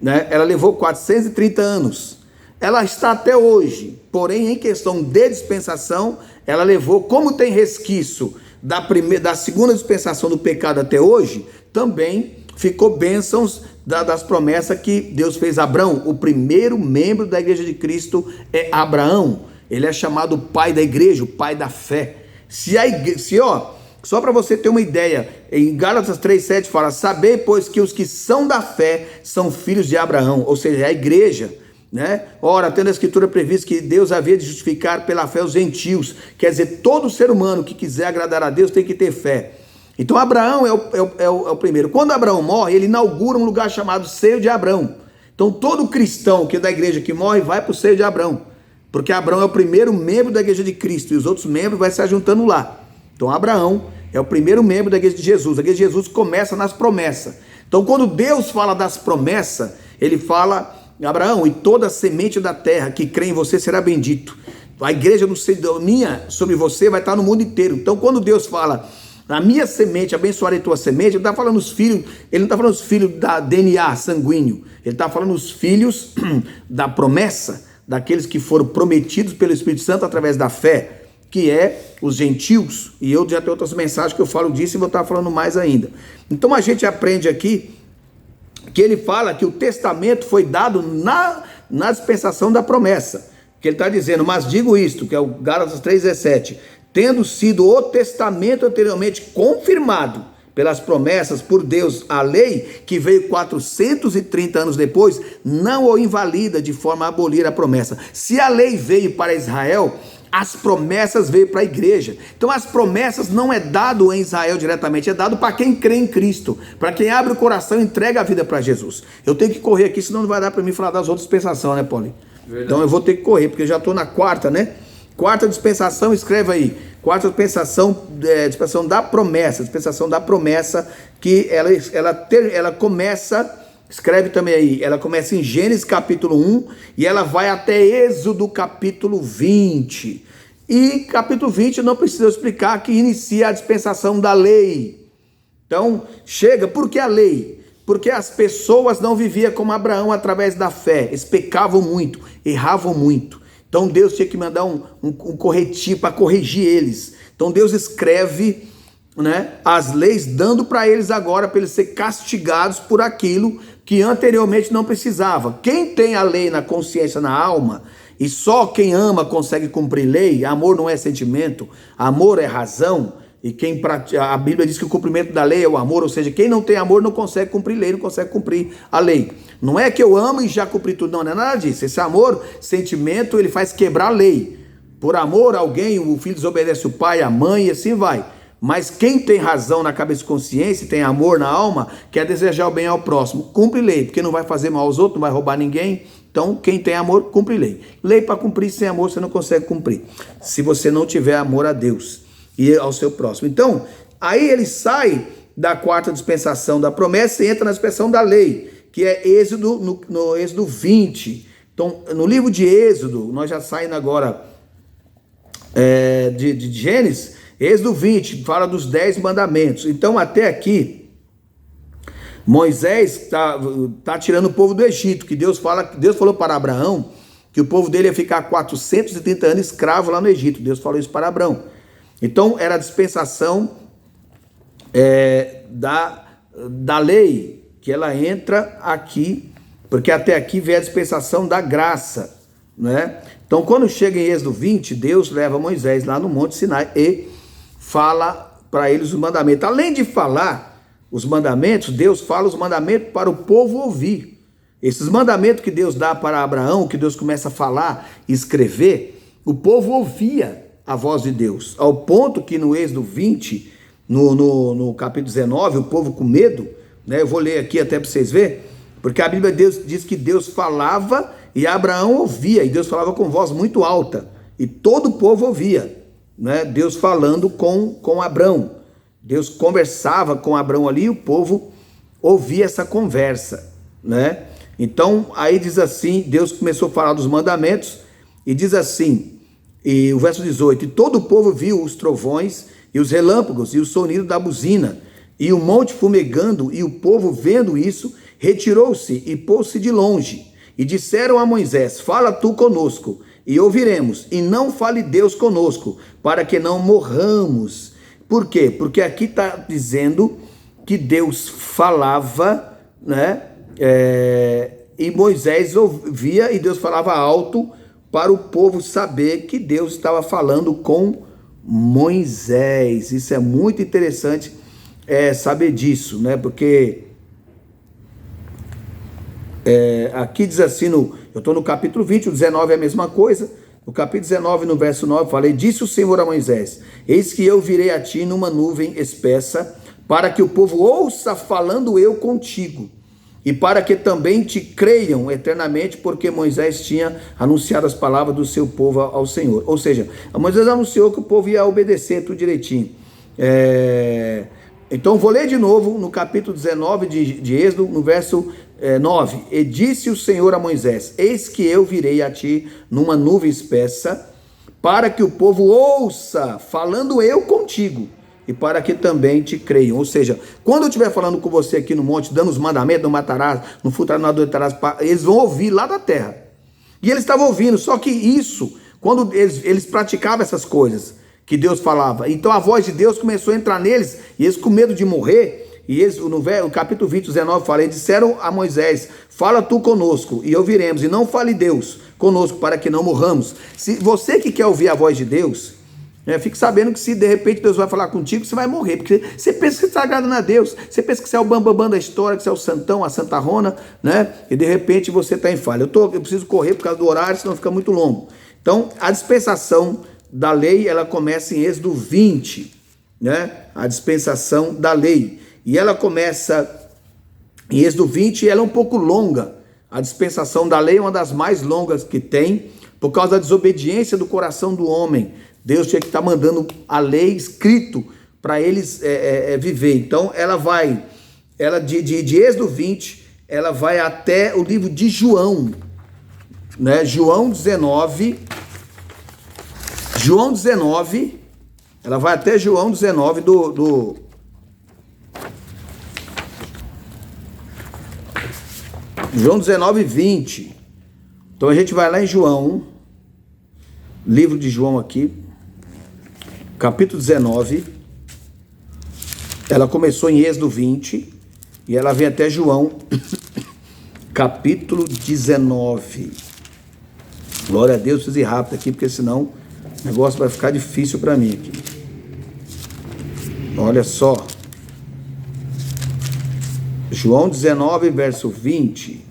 né? Ela levou 430 anos. Ela está até hoje, porém em questão de dispensação, ela levou, como tem resquício da segunda dispensação do pecado até hoje, também ficou bênçãos das promessas que Deus fez a Abraão. O primeiro membro da igreja de Cristo é Abraão. Ele é chamado pai da igreja, o pai da fé. Só para você ter uma ideia, em Gálatas 3,7 fala, sabei, pois, que os que são da fé são filhos de Abraão, ou seja, é a igreja, né? Ora, tendo a escritura previsto que Deus havia de justificar pela fé os gentios, quer dizer, todo ser humano que quiser agradar a Deus tem que ter fé. Então Abraão é o primeiro. Quando Abraão morre, ele inaugura um lugar chamado seio de Abraão. Então todo cristão que é da igreja que morre vai para o seio de Abraão, porque Abraão é o primeiro membro da igreja de Cristo e os outros membros vão se ajuntando lá. Então Abraão é o primeiro membro da igreja de Jesus. A igreja de Jesus começa nas promessas. Então quando Deus fala das promessas, ele fala, Abraão, e toda a semente da terra que crê em você será bendito. A igreja minha sobre você vai estar no mundo inteiro. Então quando Deus fala, a minha semente, abençoarei tua semente, ele está falando os filhos, ele não está falando os filhos da DNA sanguíneo, ele está falando os filhos da promessa, daqueles que foram prometidos pelo Espírito Santo através da fé, que é os gentios. E eu já tenho outras mensagens que eu falo disso e vou estar falando mais ainda. Então a gente aprende aqui que ele fala que o testamento foi dado na dispensação da promessa, que ele está dizendo, mas digo isto, que é o Gálatas 3,17, tendo sido o testamento anteriormente confirmado pelas promessas por Deus, a lei que veio 430 anos depois, não o invalida de forma a abolir a promessa. Se a lei veio para Israel, as promessas veio para a igreja. Então as promessas não é dado em Israel diretamente, é dado para quem crê em Cristo, para quem abre o coração e entrega a vida para Jesus. Eu tenho que correr aqui, senão não vai dar para mim falar das outras dispensações, né, Paulinho? Verdade. Então eu vou ter que correr, porque eu já estou na quarta, né? Quarta dispensação, escreve aí. Quarta dispensação, dispensação da promessa. Dispensação da promessa, que ela começa, escreve também aí, ela começa em Gênesis capítulo 1 e ela vai até Êxodo capítulo 20. E capítulo 20 não precisa explicar que inicia a dispensação da lei. Então, chega, por que a lei? Porque as pessoas não viviam como Abraão através da fé. Eles pecavam muito, erravam muito. Então Deus tinha que mandar um corretivo para corrigir eles. Então Deus escreve, né, as leis, dando para eles agora, para eles serem castigados por aquilo que anteriormente não precisava. Quem tem a lei na consciência, na alma, e só quem ama consegue cumprir lei, amor não é sentimento, amor é razão, e a Bíblia diz que o cumprimento da lei é o amor, ou seja, quem não tem amor não consegue cumprir lei, não consegue cumprir a lei. Não é que eu amo e já cumpri tudo, não é nada disso. Esse amor, sentimento, ele faz quebrar a lei. Por amor, alguém, o filho desobedece o pai, a mãe, e assim vai. Mas quem tem razão na cabeça e consciência, tem amor na alma, quer desejar o bem ao próximo, cumpre lei, porque não vai fazer mal aos outros, não vai roubar ninguém. Então, quem tem amor, cumpre lei. Lei para cumprir sem amor, você não consegue cumprir. Se você não tiver amor a Deus. e ao seu próximo. Então, aí ele sai da quarta dispensação da promessa e entra na dispensação da lei, que é Êxodo, no Êxodo 20. Então, no livro de Êxodo, nós já saindo agora de Gênesis, Êxodo 20, fala dos 10 mandamentos. Então, até aqui, Moisés tá tirando o povo do Egito, que Deus falou para Abraão que o povo dele ia ficar 430 anos escravo lá no Egito. Deus falou isso para Abraão. Então, era a dispensação da lei, que ela entra aqui, porque até aqui vem a dispensação da graça, né? Então, quando chega em Êxodo 20, Deus leva Moisés lá no Monte Sinai e fala para eles os mandamentos. Além de falar os mandamentos, Deus fala os mandamentos para o povo ouvir. Esses mandamentos que Deus dá para Abraão, que Deus começa a falar e escrever, o povo ouvia a voz de Deus, ao ponto que no Êxodo 20, no capítulo 19, o povo com medo, né? Eu vou ler aqui até para vocês verem, porque a Bíblia diz que Deus falava e Abraão ouvia, e Deus falava com voz muito alta, e todo o povo ouvia, né? Deus falando com Abraão. Deus conversava com Abraão ali e o povo ouvia essa conversa, né? Então, aí diz assim, Deus começou a falar dos mandamentos, e diz assim, e o verso 18, e todo o povo viu os trovões, e os relâmpagos, e o sonido da buzina, e o monte fumegando, e o povo vendo isso, retirou-se e pôs-se de longe, e disseram a Moisés, fala tu conosco, e ouviremos, e não fale Deus conosco, para que não morramos. Por quê? Porque aqui está dizendo que Deus falava, né? E Moisés ouvia, e Deus falava alto para o povo saber que Deus estava falando com Moisés. Isso é muito interessante saber disso, né? Porque aqui diz assim, eu estou no capítulo 20, o 19 é a mesma coisa. No capítulo 19, no verso 9, falei, disse o Senhor a Moisés, eis que eu virei a ti numa nuvem espessa, para que o povo ouça falando eu contigo, e para que também te creiam eternamente, porque Moisés tinha anunciado as palavras do seu povo ao Senhor. Ou seja, Moisés anunciou que o povo ia obedecer tudo direitinho. Então vou ler de novo no capítulo 19 de Êxodo, no verso 9. E disse o Senhor a Moisés, eis que eu virei a ti numa nuvem espessa, para que o povo ouça, falando eu contigo, e para que também te creiam. Ou seja, quando eu estiver falando com você aqui no monte, dando os mandamentos, não matarás, não furtarás, não adulterarás, eles vão ouvir lá da terra. E eles estavam ouvindo, só que isso, quando eles praticavam essas coisas que Deus falava, então a voz de Deus começou a entrar neles, e eles com medo de morrer, e eles, no capítulo 20, 19, fala, eles disseram a Moisés, fala tu conosco, e ouviremos, e não fale Deus conosco, para que não morramos. Se você que quer ouvir a voz de Deus, fique sabendo que se de repente Deus vai falar contigo, você vai morrer, porque você pensa que você está agradando a Deus, você pensa que você é o bambambam da história, que você é o santão, a santarrona, né? E de repente você está em falha. Eu preciso correr por causa do horário, senão fica muito longo. Então, a dispensação da lei, ela começa em Êxodo 20, né? A dispensação da lei. E ela começa em Êxodo 20 e ela é um pouco longa. A dispensação da lei é uma das mais longas que tem, por causa da desobediência do coração do homem. Deus tinha que estar mandando a lei escrito para eles viver. Então, ela de Êxodo 20, ela vai até o livro de João, né? João 19, ela vai até João 19 João 19, 20. Então a gente vai lá em João, livro de João aqui, capítulo 19, ela começou em Êxodo 20, e ela vem até João, capítulo 19. Glória a Deus, preciso ir rápido aqui, porque senão o negócio vai ficar difícil para mim aqui. Olha só. João 19, verso 20.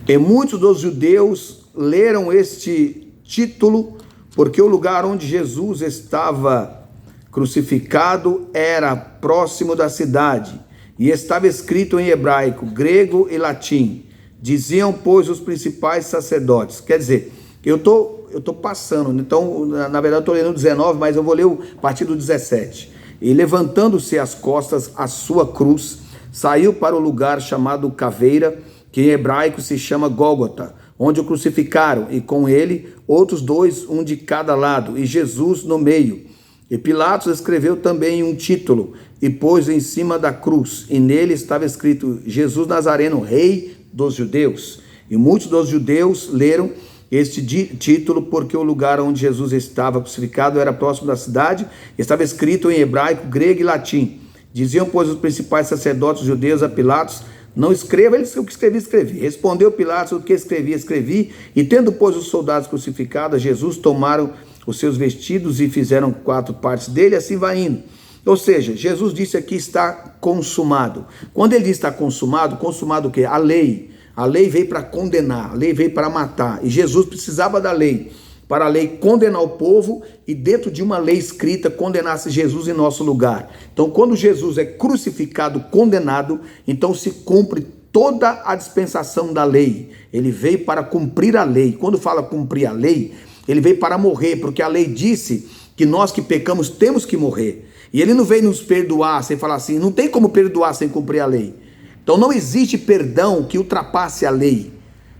E muitos dos judeus leram este título, porque o lugar onde Jesus estava crucificado era próximo da cidade, e estava escrito em hebraico, grego e latim. Diziam, pois, os principais sacerdotes. Quer dizer, Eu tô passando, então, na verdade eu estou lendo o 19, mas eu vou ler a partir do 17. E levantando-se as costas, a sua cruz, saiu para o lugar chamado Caveira, que em hebraico se chama Gólgota, onde o crucificaram, e com ele outros dois, um de cada lado, e Jesus no meio. E Pilatos escreveu também um título, e pôs em cima da cruz, e nele estava escrito: Jesus Nazareno, Rei dos Judeus. E muitos dos judeus leram este título porque o lugar onde Jesus estava crucificado era próximo da cidade, estava escrito em hebraico, grego e latim. Diziam, pois, os principais sacerdotes judeus a Pilatos: não escreva, ele o que escrevi. Respondeu Pilatos: o que escrevi. E tendo, pois, os soldados crucificados a Jesus, tomaram os seus vestidos e fizeram 4 partes dele, assim vai indo. Ou seja, Jesus disse aqui: está consumado. Quando ele diz está consumado, consumado o quê? A lei. A lei veio para condenar, a lei veio para matar. E Jesus precisava da lei, para a lei condenar o povo e dentro de uma lei escrita condenasse Jesus em nosso lugar. Então, quando Jesus é crucificado, condenado, então se cumpre toda a dispensação da lei. Ele veio para cumprir a lei. Quando fala cumprir a lei, ele veio para morrer, porque a lei disse que nós que pecamos temos que morrer. E ele não veio nos perdoar sem falar assim, não tem como perdoar sem cumprir a lei. Então não existe perdão que ultrapasse a lei.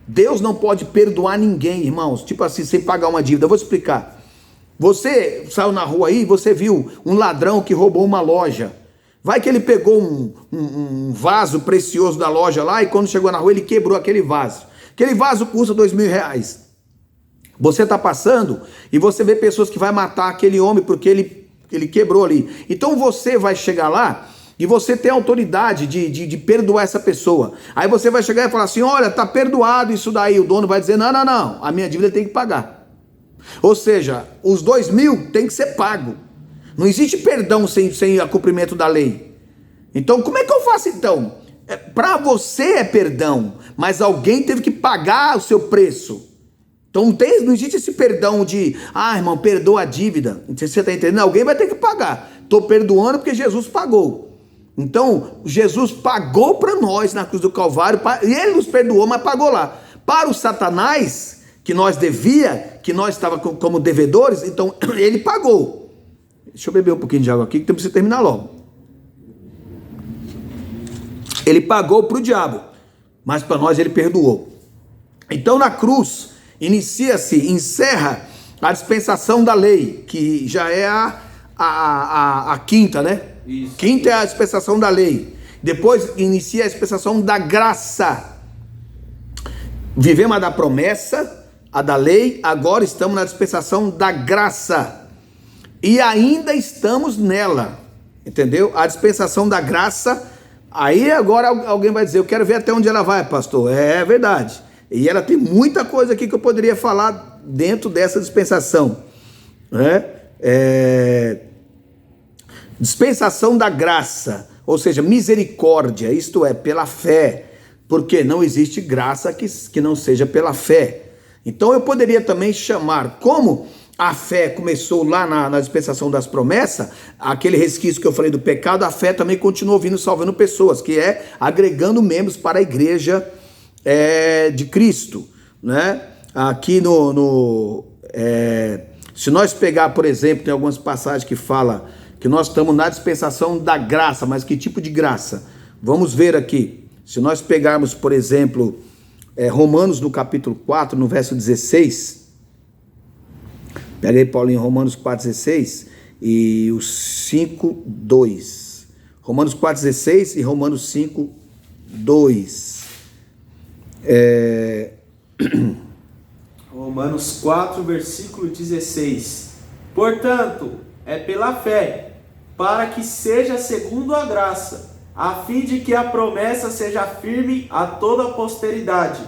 Deus não pode perdoar ninguém, irmãos, tipo assim, sem pagar uma dívida. Eu vou explicar. Você saiu na rua aí, você viu um ladrão que roubou uma loja. Vai que ele pegou um vaso precioso da loja lá e quando chegou na rua ele quebrou aquele vaso. Aquele vaso custa R$2.000. Você está passando e você vê pessoas que vão matar aquele homem porque ele quebrou ali. Então você vai chegar lá e você tem autoridade de perdoar essa pessoa. Aí você vai chegar e falar assim: olha, tá perdoado isso daí. O dono vai dizer: não, a minha dívida tem que pagar. Ou seja, os 2.000 tem que ser pago. Não existe perdão sem cumprimento da lei. Então como é que eu faço então? Para você é perdão, mas alguém teve que pagar o seu preço. Então não existe esse perdão de, irmão, perdoa a dívida. Você está entendendo? Alguém vai ter que pagar. Estou perdoando porque Jesus pagou. Então, Jesus pagou para nós na cruz do Calvário, e ele nos perdoou, mas pagou lá. Para o Satanás, que nós que nós estávamos como devedores, então ele pagou. Deixa eu beber um pouquinho de água aqui, que precisa terminar logo. Ele pagou para o diabo, mas para nós ele perdoou. Então, na cruz, encerra a dispensação da lei, que já é a quinta, né? Isso. Quinta é a dispensação da lei. Depois inicia a dispensação da graça. Vivemos a da promessa, a da lei, agora estamos na dispensação da graça. E ainda estamos nela, entendeu? A dispensação da graça, aí agora alguém vai dizer: eu quero ver até onde ela vai, pastor. É verdade. E ela tem muita coisa aqui que eu poderia falar dentro dessa dispensação, né? Dispensação da graça, ou seja, misericórdia, isto é, pela fé, porque não existe graça que não seja pela fé. Então eu poderia também chamar, como a fé começou lá na dispensação das promessas, aquele resquício que eu falei do pecado, a fé também continuou vindo salvando pessoas, que é agregando membros para a igreja de Cristo, né? Aqui se nós pegar, por exemplo, tem algumas passagens que falam que nós estamos na dispensação da graça, mas que tipo de graça? Vamos ver aqui. Se nós pegarmos, por exemplo, Romanos no capítulo 4, no verso 16, pega aí, Paulinho, Romanos 4,16 e o 5,2. Romanos 4,16 e Romanos 5,2. Romanos 4, versículo 16. Portanto, é pela fé, para que seja segundo a graça, a fim de que a promessa seja firme a toda a posteridade,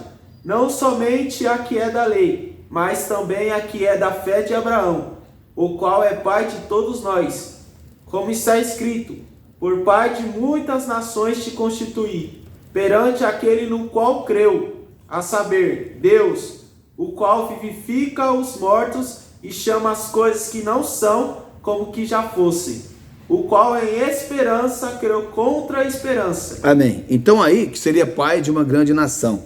não somente a que é da lei, mas também a que é da fé de Abraão, o qual é pai de todos nós. Como está escrito: por pai de muitas nações te constituí, perante aquele no qual creu, a saber, Deus, o qual vivifica os mortos e chama as coisas que não são como que já fossem, o qual em esperança creu contra a esperança. Amém. Então aí, que seria pai de uma grande nação.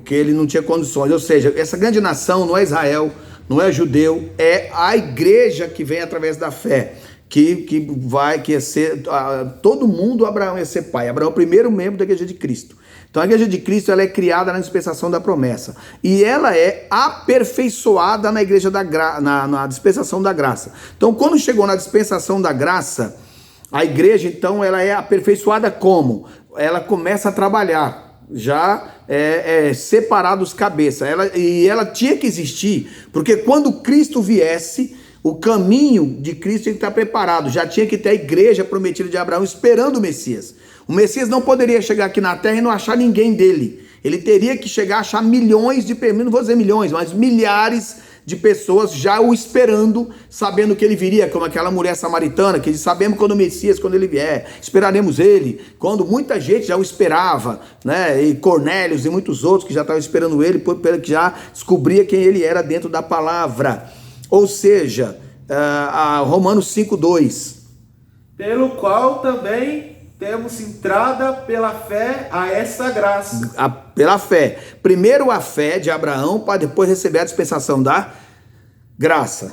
que ele não tinha condições. Ou seja, essa grande nação não é Israel, não é judeu, é a igreja que vem através da fé, que ia ser, todo mundo, Abraão ia ser pai. Abraão é o primeiro membro da igreja de Cristo. Então a igreja de Cristo, ela é criada na dispensação da promessa, e ela é aperfeiçoada na igreja na dispensação da graça. Então quando chegou na dispensação da graça, a igreja então ela é aperfeiçoada como? Ela começa a trabalhar, já separar dos cabeças, ela tinha que existir, porque quando Cristo viesse, o caminho de Cristo tinha que estar preparado, já tinha que ter a igreja prometida de Abraão esperando o Messias. O Messias não poderia chegar aqui na terra e não achar ninguém dele. Ele teria que chegar a achar milhões de pessoas, não vou dizer milhões, mas milhares de pessoas já o esperando, sabendo que ele viria, como aquela mulher samaritana, que sabemos quando o Messias, quando ele vier, esperaremos ele, quando muita gente já o esperava, né? E Cornélios e muitos outros que já estavam esperando ele, que já descobria quem ele era dentro da palavra. Ou seja, Romanos 5:2. Pelo qual também temos entrada pela fé a essa graça. Pela fé. Primeiro a fé de Abraão, para depois receber a dispensação da graça.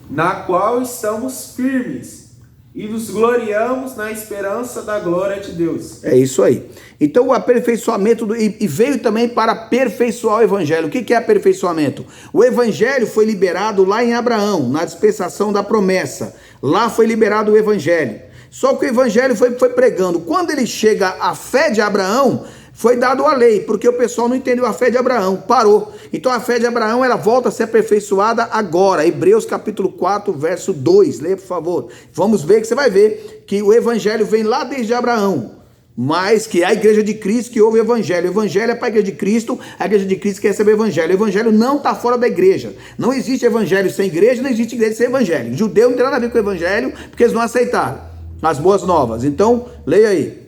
Na qual estamos firmes e nos gloriamos na esperança da glória de Deus. É isso aí. Então o aperfeiçoamento, e veio também para aperfeiçoar o evangelho. O que é aperfeiçoamento? O evangelho foi liberado lá em Abraão, na dispensação da promessa. Lá foi liberado o evangelho. Só que o evangelho foi pregando. Quando ele chega à fé de Abraão, foi dado a lei, porque o pessoal não entendeu a fé de Abraão, parou. Então a fé de Abraão, ela volta a ser aperfeiçoada agora. Hebreus capítulo 4, verso 2, leia por favor. Vamos ver que você vai ver que o evangelho vem lá desde Abraão, mas que é a igreja de Cristo que ouve o evangelho. O evangelho é para a igreja de Cristo, a igreja de Cristo que recebe o evangelho. O evangelho não está fora da igreja. Não existe evangelho sem igreja, não existe igreja sem evangelho. Judeu não tem nada a ver com o evangelho, porque eles não aceitaram as boas novas. Então, leia aí.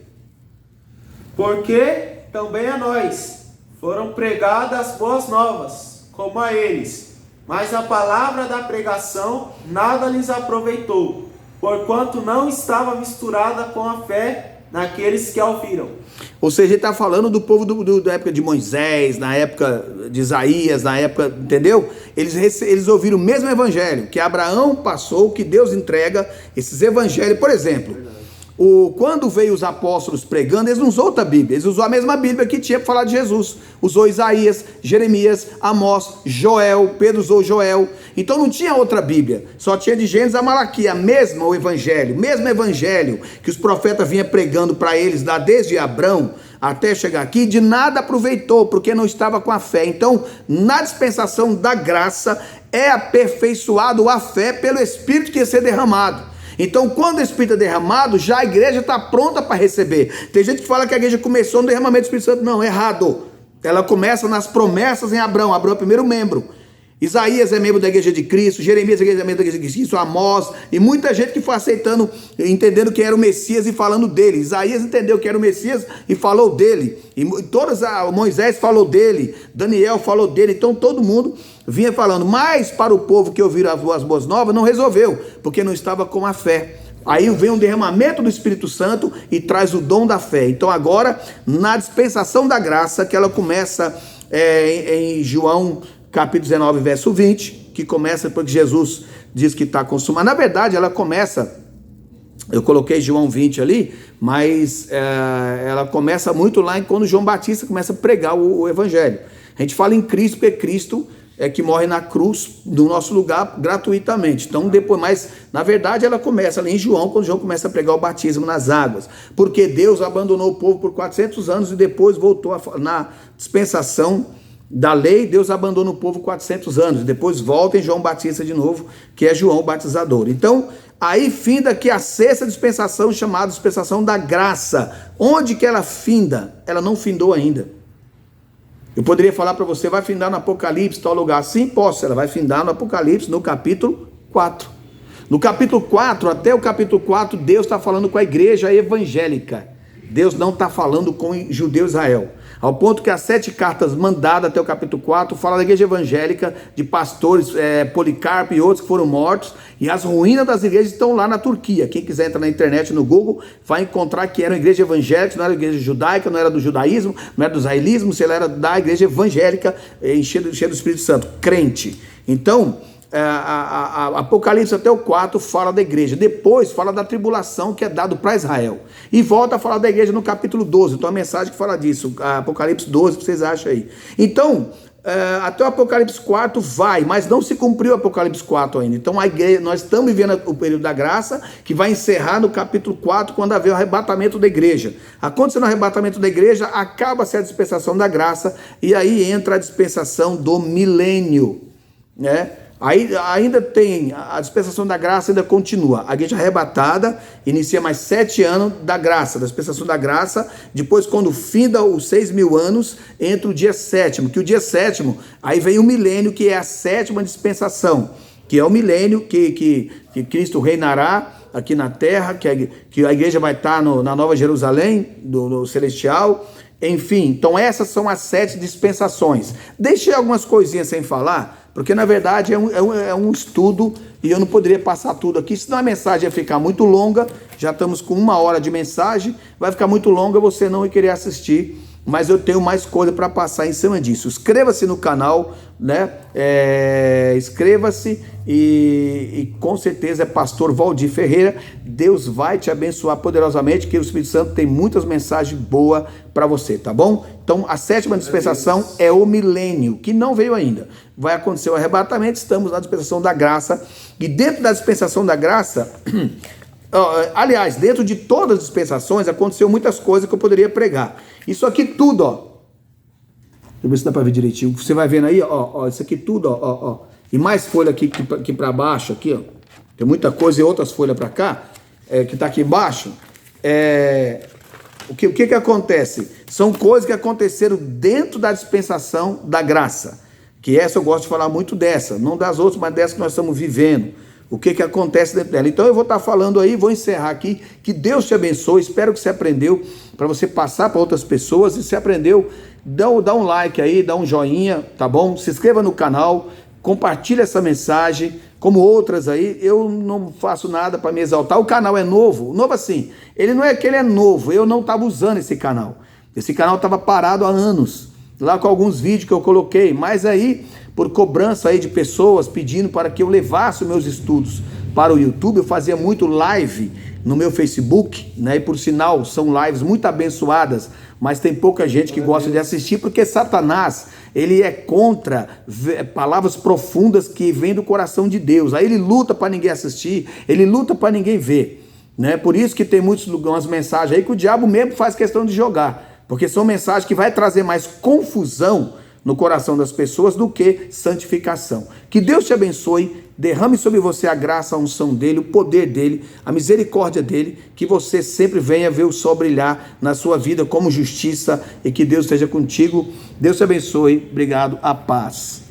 Porque também a nós foram pregadas as boas novas, como a eles. Mas a palavra da pregação nada lhes aproveitou, porquanto não estava misturada com a fé naqueles que a ouviram. Ou seja, ele está falando do povo da época de Moisés, na época de Isaías, na época, entendeu? Eles ouviram o mesmo evangelho que Abraão passou, que Deus entrega, esses evangelhos. Por exemplo, quando veio os apóstolos pregando, eles não usou outra Bíblia, eles usou a mesma Bíblia que tinha para falar de Jesus. Usou Isaías, Jeremias, Amós, Joel, Pedro usou Joel. Então não tinha outra Bíblia, só tinha de Gênesis a Malaquias, mesmo evangelho que os profetas vinham pregando para eles, desde Abrão até chegar aqui, de nada aproveitou, porque não estava com a fé. Então, na dispensação da graça, é aperfeiçoado a fé pelo Espírito que ia ser derramado. Então, quando o Espírito é derramado, já a igreja está pronta para receber. Tem gente que fala que a igreja começou no derramamento do Espírito Santo. Não, errado. Ela começa nas promessas em Abraão. Abraão é o primeiro membro. Isaías é membro da igreja de Cristo, Jeremias é membro da igreja de Cristo, Amós, e muita gente que foi aceitando, entendendo que era o Messias e falando dele. Isaías entendeu que era o Messias e falou dele. E Moisés falou dele, Daniel falou dele, então todo mundo vinha falando. Mas para o povo que ouviram as boas novas, não resolveu, porque não estava com a fé. Aí vem um derramamento do Espírito Santo e traz o dom da fé. Então agora, na dispensação da graça, que ela começa em João capítulo 19, verso 20, que começa depois que Jesus diz que está consumado. Na verdade, ela começa, eu coloquei João 20 ali, mas ela começa muito lá quando João Batista começa a pregar o evangelho. A gente fala em Cristo, porque Cristo é que morre na cruz do nosso lugar gratuitamente. Então depois, mas na verdade ela começa ali em João, quando João começa a pregar o batismo nas águas, porque Deus abandonou o povo por 400 anos e depois voltou na dispensação da lei. Deus abandona o povo 400 anos, depois volta em João Batista de novo, que é João o Batizador. Então, aí finda que a sexta dispensação, chamada dispensação da graça. Onde que ela finda? Ela não findou ainda. Eu poderia falar para você, vai findar no Apocalipse, tal lugar. Sim, posso, ela vai findar no Apocalipse, no capítulo 4. No capítulo 4, até o capítulo 4, Deus está falando com a igreja evangélica. Deus não está falando com judeu Israel. ao ponto que as 7 cartas mandadas até o capítulo 4 fala da igreja evangélica, de pastores, Policarpo e outros que foram mortos, e as ruínas das igrejas estão lá na Turquia. Quem quiser entrar na internet, no Google, vai encontrar que era uma igreja evangélica, não era igreja judaica, não era do judaísmo, não era do israelismo, se ela era da igreja evangélica, cheia do Espírito Santo, crente. Então, Apocalipse até o 4 fala da igreja, depois fala da tribulação que é dado para Israel, e volta a falar da igreja no capítulo 12, então a mensagem que fala disso, Apocalipse 12, que vocês acham aí. Então, até o Apocalipse 4 vai, mas não se cumpriu o Apocalipse 4 ainda. Então a igreja, nós estamos vivendo o período da graça, que vai encerrar no capítulo 4, quando haver o arrebatamento da igreja. Acontecendo o arrebatamento da igreja, acaba-se a dispensação da graça, e aí entra a dispensação do milênio, né? Aí ainda tem, a dispensação da graça ainda continua. A igreja arrebatada inicia mais 7 anos da graça, da dispensação da graça. Depois, quando finda os 6.000 anos, entra o dia 7º, que o dia 7º, aí vem o milênio, que é a 7ª dispensação, que é o milênio que Cristo reinará aqui na terra, que a igreja vai estar na Nova Jerusalém, no celestial. Enfim, então essas são as 7 dispensações. Deixei algumas coisinhas sem falar, porque na verdade é um estudo e eu não poderia passar tudo aqui, senão a mensagem ia ficar muito longa. Já estamos com 1 hora de mensagem, vai ficar muito longa, você não vai querer assistir, mas eu tenho mais coisa para passar em cima disso. Inscreva-se no canal, né? Inscreva-se e com certeza é pastor Valdir Ferreira. Deus vai te abençoar poderosamente, que o Espírito Santo tem muitas mensagens boas para você, tá bom? Então a 7ª dispensação é o milênio, que não veio ainda. Vai acontecer o arrebatamento, estamos na dispensação da graça, e dentro da dispensação da graça, aliás, dentro de todas as dispensações aconteceu muitas coisas que eu poderia pregar. Isso aqui tudo, ó. Deixa eu ver se dá para ver direitinho. Você vai vendo aí, ó, isso aqui tudo, ó. E mais folha aqui para baixo, aqui, ó. Tem muita coisa e outras folhas para cá, que tá aqui embaixo. O que acontece? São coisas que aconteceram dentro da dispensação da graça. Que essa eu gosto de falar muito dessa, não das outras, mas dessa que nós estamos vivendo. O que acontece dentro dela. Então eu vou estar falando aí, vou encerrar aqui. Que Deus te abençoe, espero que você aprendeu, para você passar para outras pessoas. E se aprendeu, dá um like aí, dá um joinha, tá bom? Se inscreva no canal, compartilha essa mensagem, como outras aí. Eu não faço nada para me exaltar. O canal é novo assim, ele não é que ele é novo, eu não estava usando esse canal. Esse canal estava parado há anos, lá com alguns vídeos que eu coloquei, mas aí, por cobrança aí de pessoas pedindo para que eu levasse os meus estudos para o YouTube, eu fazia muito live no meu Facebook, né? E por sinal, são lives muito abençoadas, mas tem pouca gente que gosta de assistir, porque Satanás, ele é contra palavras profundas que vêm do coração de Deus. Aí ele luta para ninguém assistir, ele luta para ninguém ver, né? Por isso que tem umas mensagens aí que o diabo mesmo faz questão de jogar, porque são mensagens que vai trazer mais confusão no coração das pessoas do que santificação. Que Deus te abençoe, derrame sobre você a graça, a unção dele, o poder dele, a misericórdia dele, que você sempre venha ver o sol brilhar na sua vida como justiça, e que Deus esteja contigo. Deus te abençoe, obrigado, a paz.